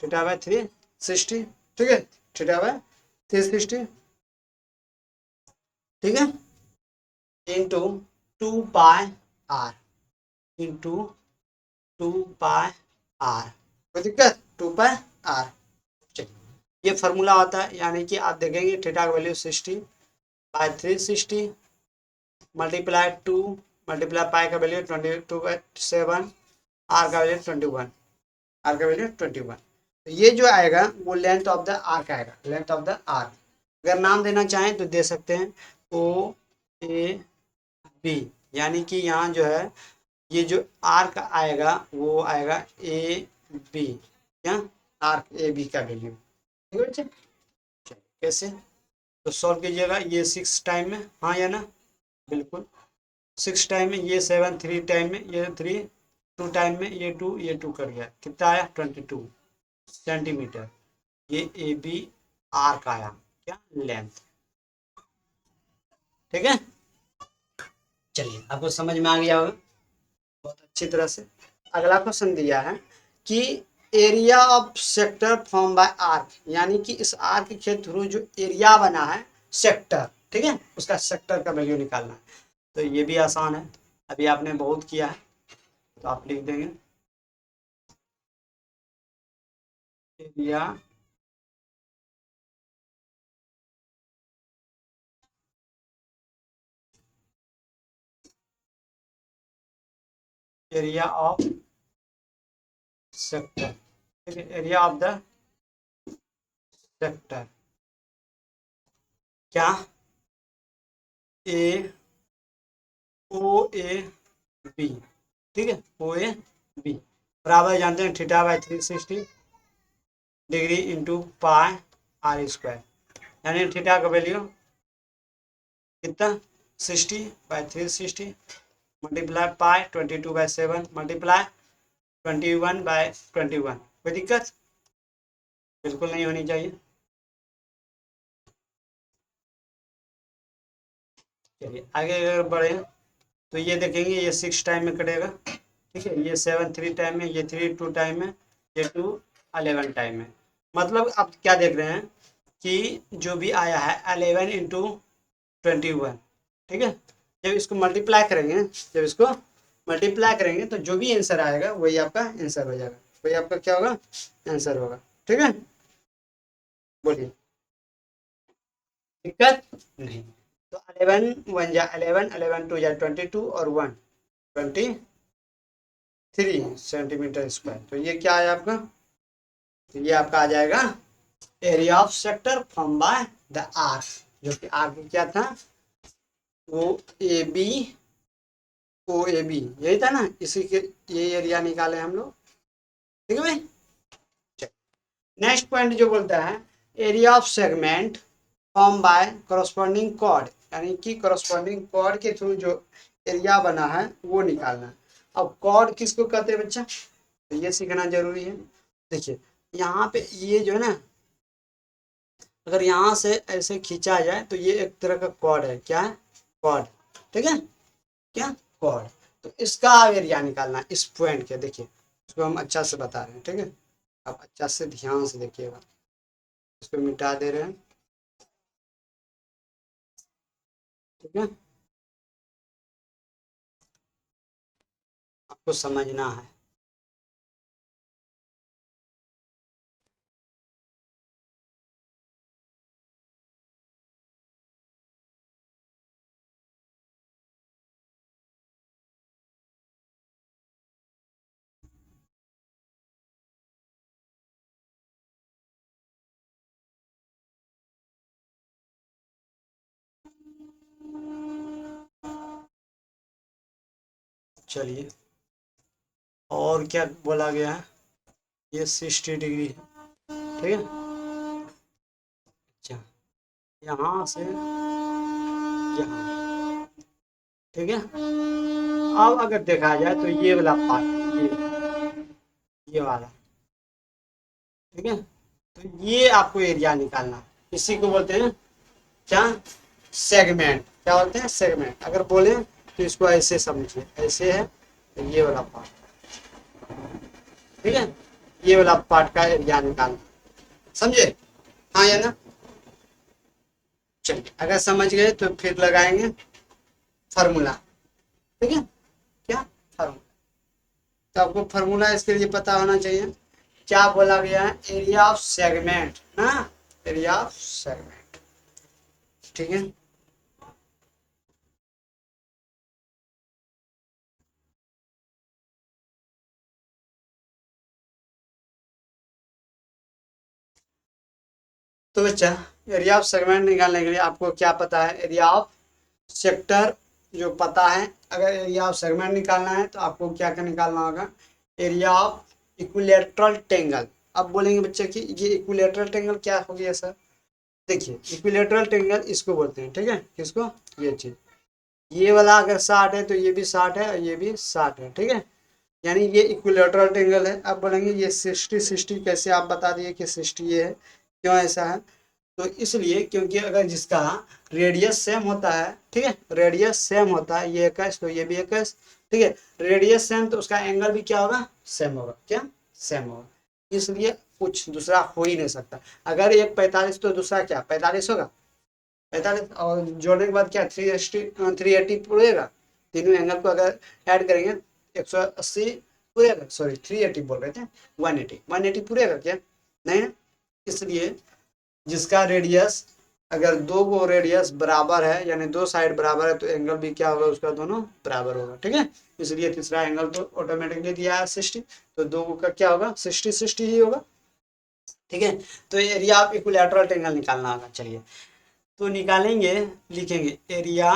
थीटा बाई 360, ठीक है, थीटा बाई 360, ठीक है, into 2 pi r, into 2 pi r. कोई दिक्कत? 2 पाई आर। चलिए ये फार्मूला होता है, यानी कि आप देखेंगे थीटा का value 60 by 360 multiply 2 multiply pi का वैल्यू 22/7, आर का वैल्यू 21, आर का वैल्यू 21। तो ये जो आएगा वो लेंथ ऑफ द आर्क आएगा, लेंथ ऑफ द आर्क। अगर नाम देना चाहें तो दे सकते हैं ओ ए बी, यानी कि यहाँ जो है ये जो आर्क आएगा वो आएगा ए बी, क्या? आर्क ए बी का वैल्यू, ठीक है बच्चे। चलिए, कैसे? तो सॉल्व कीजिएगा। ये 6 टाइम में, हाँ या ना? बिल्कुल 6 टाइम में, ये 7 3 टाइम में, ये 3 2 टाइम में, ये 2 कर गया, कितना आया? 22 सेंटीमीटर। ये ए बी आर्क आया, क्या? लेंथ, ठीक है। चलिए आपको समझ में आ गया होगा बहुत अच्छी तरह से। अगला क्वेश्चन दिया है कि area of sector form by arc, यानी कि इस आर्क के थ्रू जो एरिया बना है सेक्टर, ठीक है, उसका सेक्टर का वैल्यू निकालना है। तो ये भी आसान है, अभी आपने बहुत किया है, तो आप लिख देंगे एरिया एरिया ऑफ सेक्टर, ठीक है, एरिया ऑफ द सेक्टर, क्या? ए ओ ए बी, ठीक है, ओ ए बी बराबर जानते हैं theta by 360 degree into pi are square, यानी थीटा का वैल्यू कितना? 60 बाई 360 मल्टीप्लाई पाई 22/7 मल्टीप्लाई 21/21। कोई दिक्कत? बिल्कुल नहीं होनी चाहिए। चलिए आगे अगर बढ़े तो ये देखेंगे, ये 6 टाइम में कटेगा, ठीक है, ये 7 3 टाइम में, ये 3 2 टाइम में, ये 2 11 टाइम में। मतलब आप क्या देख रहे हैं कि जो भी आया है 11 इंटू 21, ठीक है, जब इसको मल्टीप्लाई करेंगे, जब इसको मल्टीप्लाई करेंगे तो जो भी आंसर आएगा वही आपका आंसर हो जाएगा, वही आपका क्या होगा, आंसर होगा। ठीक है, बोलिए, दिक्कत नहीं। तो 11 22 और 1 23 सेंटीमीटर स्क्वायर, तो ये क्या है आपका, तो ये आपका आ जाएगा area of sector form by the arc, जो कि आर्क क्या था, ओ A B, O A B यही था ना, इसी के ये एरिया निकाले हम लोग। ठीक है भाई, नेक्स्ट पॉइंट जो बोलता है area of segment form by corresponding chord, यानी कि करस्पॉन्डिंग कॉर्ड के थ्रू जो एरिया बना है वो निकालना है। अब कॉर्ड किसको कहते हैं बच्चा, तो ये सीखना जरूरी है। देखिए यहाँ पे ये जो है ना, अगर यहाँ से ऐसे खींचा जाए तो ये एक तरह का कॉर्ड है, क्या है, कॉर्ड। ठीक है, क्या, कॉर्ड। तो इसका एरिया निकालना है इस पॉइंट के, देखिए इसको हम अच्छा से बता रहे हैं। ठीक है, आप अच्छा से ध्यान से देखिएगा, इसको मिटा दे रहे हैं। ठीक है, आपको समझना है। चलिए, और क्या बोला गया है, ये 60 डिग्री है। ठीक है, अच्छा, यहाँ से यहाँ। ठीक है, अब अगर देखा जाए तो ये वाला पार्ट, ये वाला। ठीक है, तो ये आपको एरिया निकालना, इसी को बोलते हैं क्या, सेगमेंट। क्या बोलते हैं, सेगमेंट। अगर बोले तो इसको ऐसे समझिए, ऐसे है तो ये वाला पार्ट। ठीक है, ये वाला पार्ट का एरिया निकालना, समझे, हाँ या ना। चलिए, अगर समझ गए तो फिर लगाएंगे फार्मूला। ठीक है, क्या, फार्मूला। तो आपको फार्मूला इसके लिए पता होना चाहिए। क्या बोला गया है, एरिया ऑफ सेगमेंट ना, एरिया ऑफ सेगमेंट। ठीक है, तो बच्चा एरिया ऑफ सेगमेंट निकालने के लिए आपको क्या पता है, एरिया ऑफ सेक्टर जो पता है। अगर एरिया ऑफ सेगमेंट निकालना है तो आपको क्या क्या निकालना होगा, एरिया ऑफ इक्विलेटरल टेंगल। अब बोलेंगे बच्चे कि ये इक्विलेटरल टेंगल क्या हो गया सर, देखिए इक्विलेटरल टेंगल इसको बोलते हैं। ठीक है, किसको, ये चीज, ये वाला अगर 60 है तो ये भी 60 है और ये भी 60 है। ठीक है, यानी ये इक्विलेटरल टेंगल है। अब बोलेंगे ये 60 कैसे, आप बता दिए कि 60 ये है, क्यों ऐसा है, तो इसलिए क्योंकि अगर जिसका रेडियस सेम होता है, ठीक है, रेडियस सेम होता है, ये 21 तो ये भी 21। ठीक है, रेडियस सेम तो उसका एंगल भी क्या होगा, सेम होगा, क्या, सेम होगा। इसलिए कुछ दूसरा हो ही नहीं सकता। अगर एक 45 तो दूसरा क्या 45 होगा, 45 और जोड़ने के बाद क्या 380 पूरेगा। तीनों एंगल को अगर ऐड करेंगे 180 पूरेगा, सॉरी 380 बोल रहे थे, 180 पूरेगा क्या, नहीं ना। इसलिए जिसका रेडियस, अगर दो गो रेडियस बराबर है यानी दो साइड बराबर है तो एंगल भी क्या होगा उसका, दोनों बराबर होगा। ठीक है, इसलिए तीसरा एंगल तो ऑटोमेटिकली दिया है 60, तो दो का क्या होगा 60 ही होगा। ठीक है, तो एरिया ऑफ इक्विलैटरल एंगल निकालना होगा। चलिए, तो निकालेंगे, लिखेंगे एरिया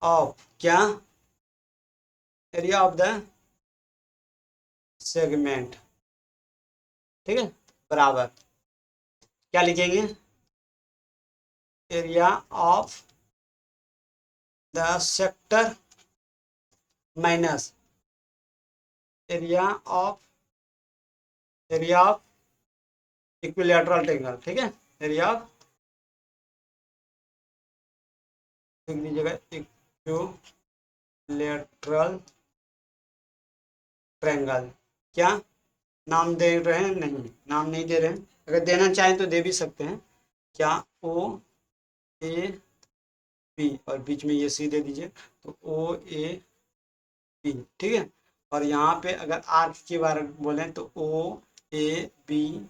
ऑफ क्या, एरिया ऑफ द सेगमेंट। ठीक है, बराबर क्या लिखेंगे, area of the sector minus area of equilateral triangle. ठीक है, एरिया ऑफ, लिख दीजिएगा इक्विलैटरल ट्रायंगल। क्या नाम दे रहे हैं, नहीं नाम नहीं दे रहे हैं, अगर देना चाहें तो दे भी सकते हैं। क्या, ओ ए बी, और बीच में ये सी दे दीजिए, तो ओ ए बी, ठीक है। और यहाँ पे अगर आर्क के बारे में बोलें तो ओ A B,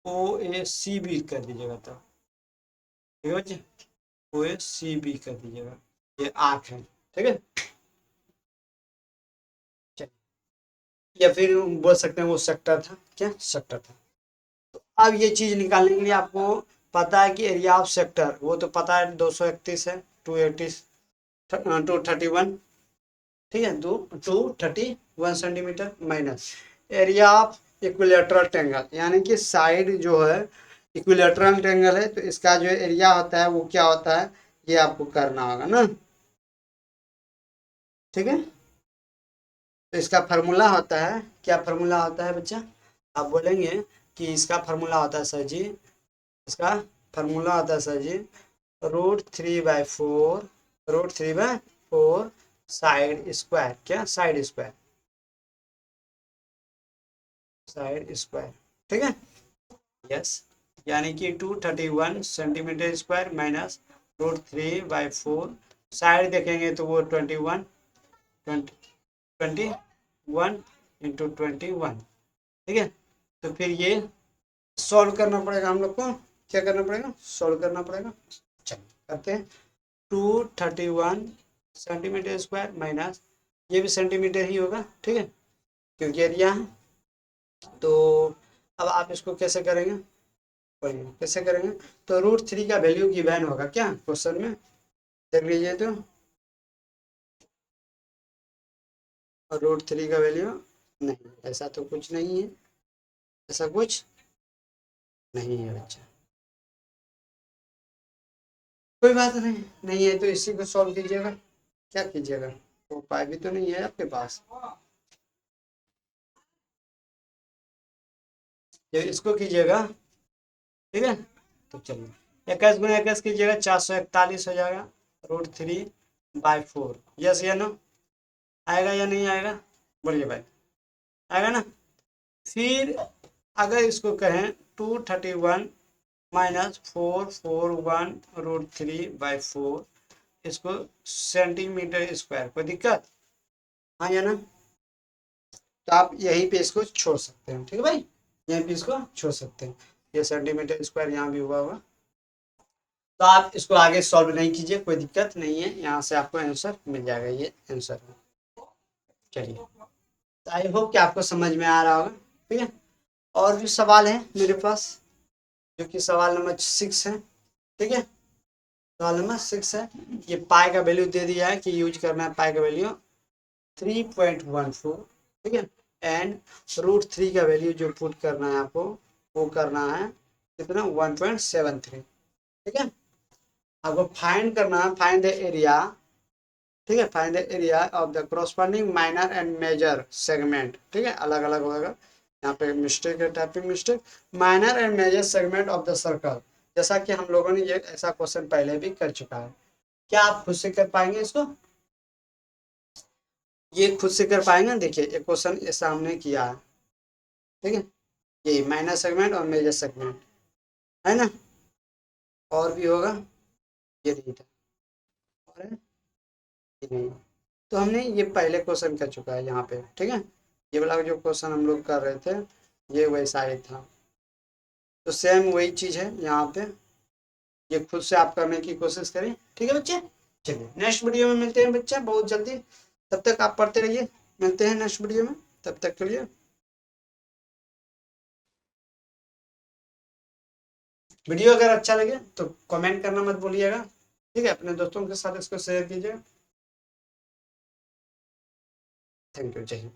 O A C B कर दीजिएगा, तो ठीक है बच्चे, ओ ए सी बी कर दीजिएगा, ये आर्क है, ठीक है। या फिर बोल सकते हैं वो सेक्टर था, क्या सेक्टर था। तो अब ये चीज निकालने के लिए आपको पता है कि एरिया ऑफ सेक्टर, वो तो पता है 231 है, 280, 231, ठीक है, 231 centimetre minus area of equilateral triangle, यानी कि साइड जो है इक्विलेटरल ट्रायंगल है, तो इसका जो एरिया होता है वो क्या होता है, ये आपको करना होगा ना, ठीक है। तो इसका फार्मूला होता है, क्या फार्मूला होता है बच्चा, आप बोलेंगे कि इसका फार्मूला होता है सर जी, इसका फार्मूला होता है सर जी, √3/4, √3/4 साइड स्क्वायर, क्या साइड स्क्वायर, साइड स्क्वायर, ठीक है, यस। यानी कि 231 सेंटीमीटर स्क्वायर माइनस √3/4, साइड देखेंगे तो वो 21, 21 × 21, ठीक है। तो फिर ये सॉल्व करना पड़ेगा हम लोग को, क्या करना पड़ेगा, सॉल्व करना पड़ेगा, चलिए करते हैं। 231 सेंटीमीटर स्क्वायर माइनस, ये भी सेंटीमीटर ही होगा, ठीक है, क्योंकि एरिया है। तो अब आप इसको कैसे करेंगे, पढ़िए कैसे करेंगे, तो √3 का वैल्यू गिवन होगा क्या क्वेश्चन में, देख लीजिए तो, और √3 का वैल्यू नहीं, ऐसा तो कुछ नहीं है, ऐसा कुछ नहीं है बच्चा, कोई बात नहीं, नहीं है तो इसी को सॉल्व कीजिएगा, क्या कीजिएगा, तो उपाय भी तो नहीं है आपके पास, ये इसको कीजिएगा, ठीक है। तो चलिए 21 × 21 कीजिएगा, 441 हो जाएगा, √3/4, यस या नो, आएगा या नहीं आएगा, बोलिए भाई, आएगा ना। फिर अगर इसको कहें 231 माइनस 441 √3/4, इसको सेंटीमीटर स्क्वायर, कोई दिक्कत, हाँ या ना, तो आप यहीं पे इसको छोड़ सकते हैं, ठीक है भाई, यहीं पे इसको छोड़ सकते हैं, ये सेंटीमीटर स्क्वायर यहाँ भी हुआ होगा, तो आप इसको आगे सॉल्व नहीं कीजिए, कोई दिक्कत नहीं है, यहाँ से आपको आंसर मिल जाएगा, ये आंसर है, चलिए। तो आई होप कि आपको समझ में आ रहा होगा, ठीक है। और भी सवाल है मेरे पास, जो कि सवाल नंबर 6 है, ठीक है, सवाल नंबर 6 है, ये पाई का वैल्यू दे दिया है कि यूज करना है पाई का वैल्यू 3.14, ठीक है, एंड √3 का वैल्यू जो पुट करना है आपको, वो करना है कितना 1.73, ठीक है। आपको फाइंड करना है, फाइंड द एरिया, ठीक है, find the area of the corresponding minor and major segment, ठीक है, अलग अलग होगा, यहाँ पे मिस्टेक है, typing mistake, minor and major segment of the circle, जैसा कि हम लोगों ने ये ऐसा क्वेश्चन पहले भी कर चुका है, क्या आप खुद से कर पाएंगे इसको, ये खुद से कर पाएंगे, देखिए एक क्वेश्चन ऐसा हमने किया है, ठीक है, ये माइनर सेगमेंट और मेजर सेगमेंट है ना, और भी होगा, ये नहीं था, और है? ये नहीं, तो हमने ये पहले क्वेश्चन कर चुका है यहाँ पे, ठीक है, ये वाला जो क्वेश्चन हम लोग कर रहे थे ये वैसा ही था, तो सेम वही चीज़ है यहाँ पे, ये खुद से आप करने की कोशिश करें, ठीक है बच्चे। चलिए नेक्स्ट वीडियो में मिलते हैं बच्चे बहुत जल्दी, तब तक आप पढ़ते रहिए, मिलते हैं नेक्स्ट वीडियो में, तब तक के लिए वीडियो अगर अच्छा लगे तो कमेंट करना मत भूलिएगा, ठीक है, अपने दोस्तों के साथ इसको शेयर कीजिए, थैंक यू, जय हिंद।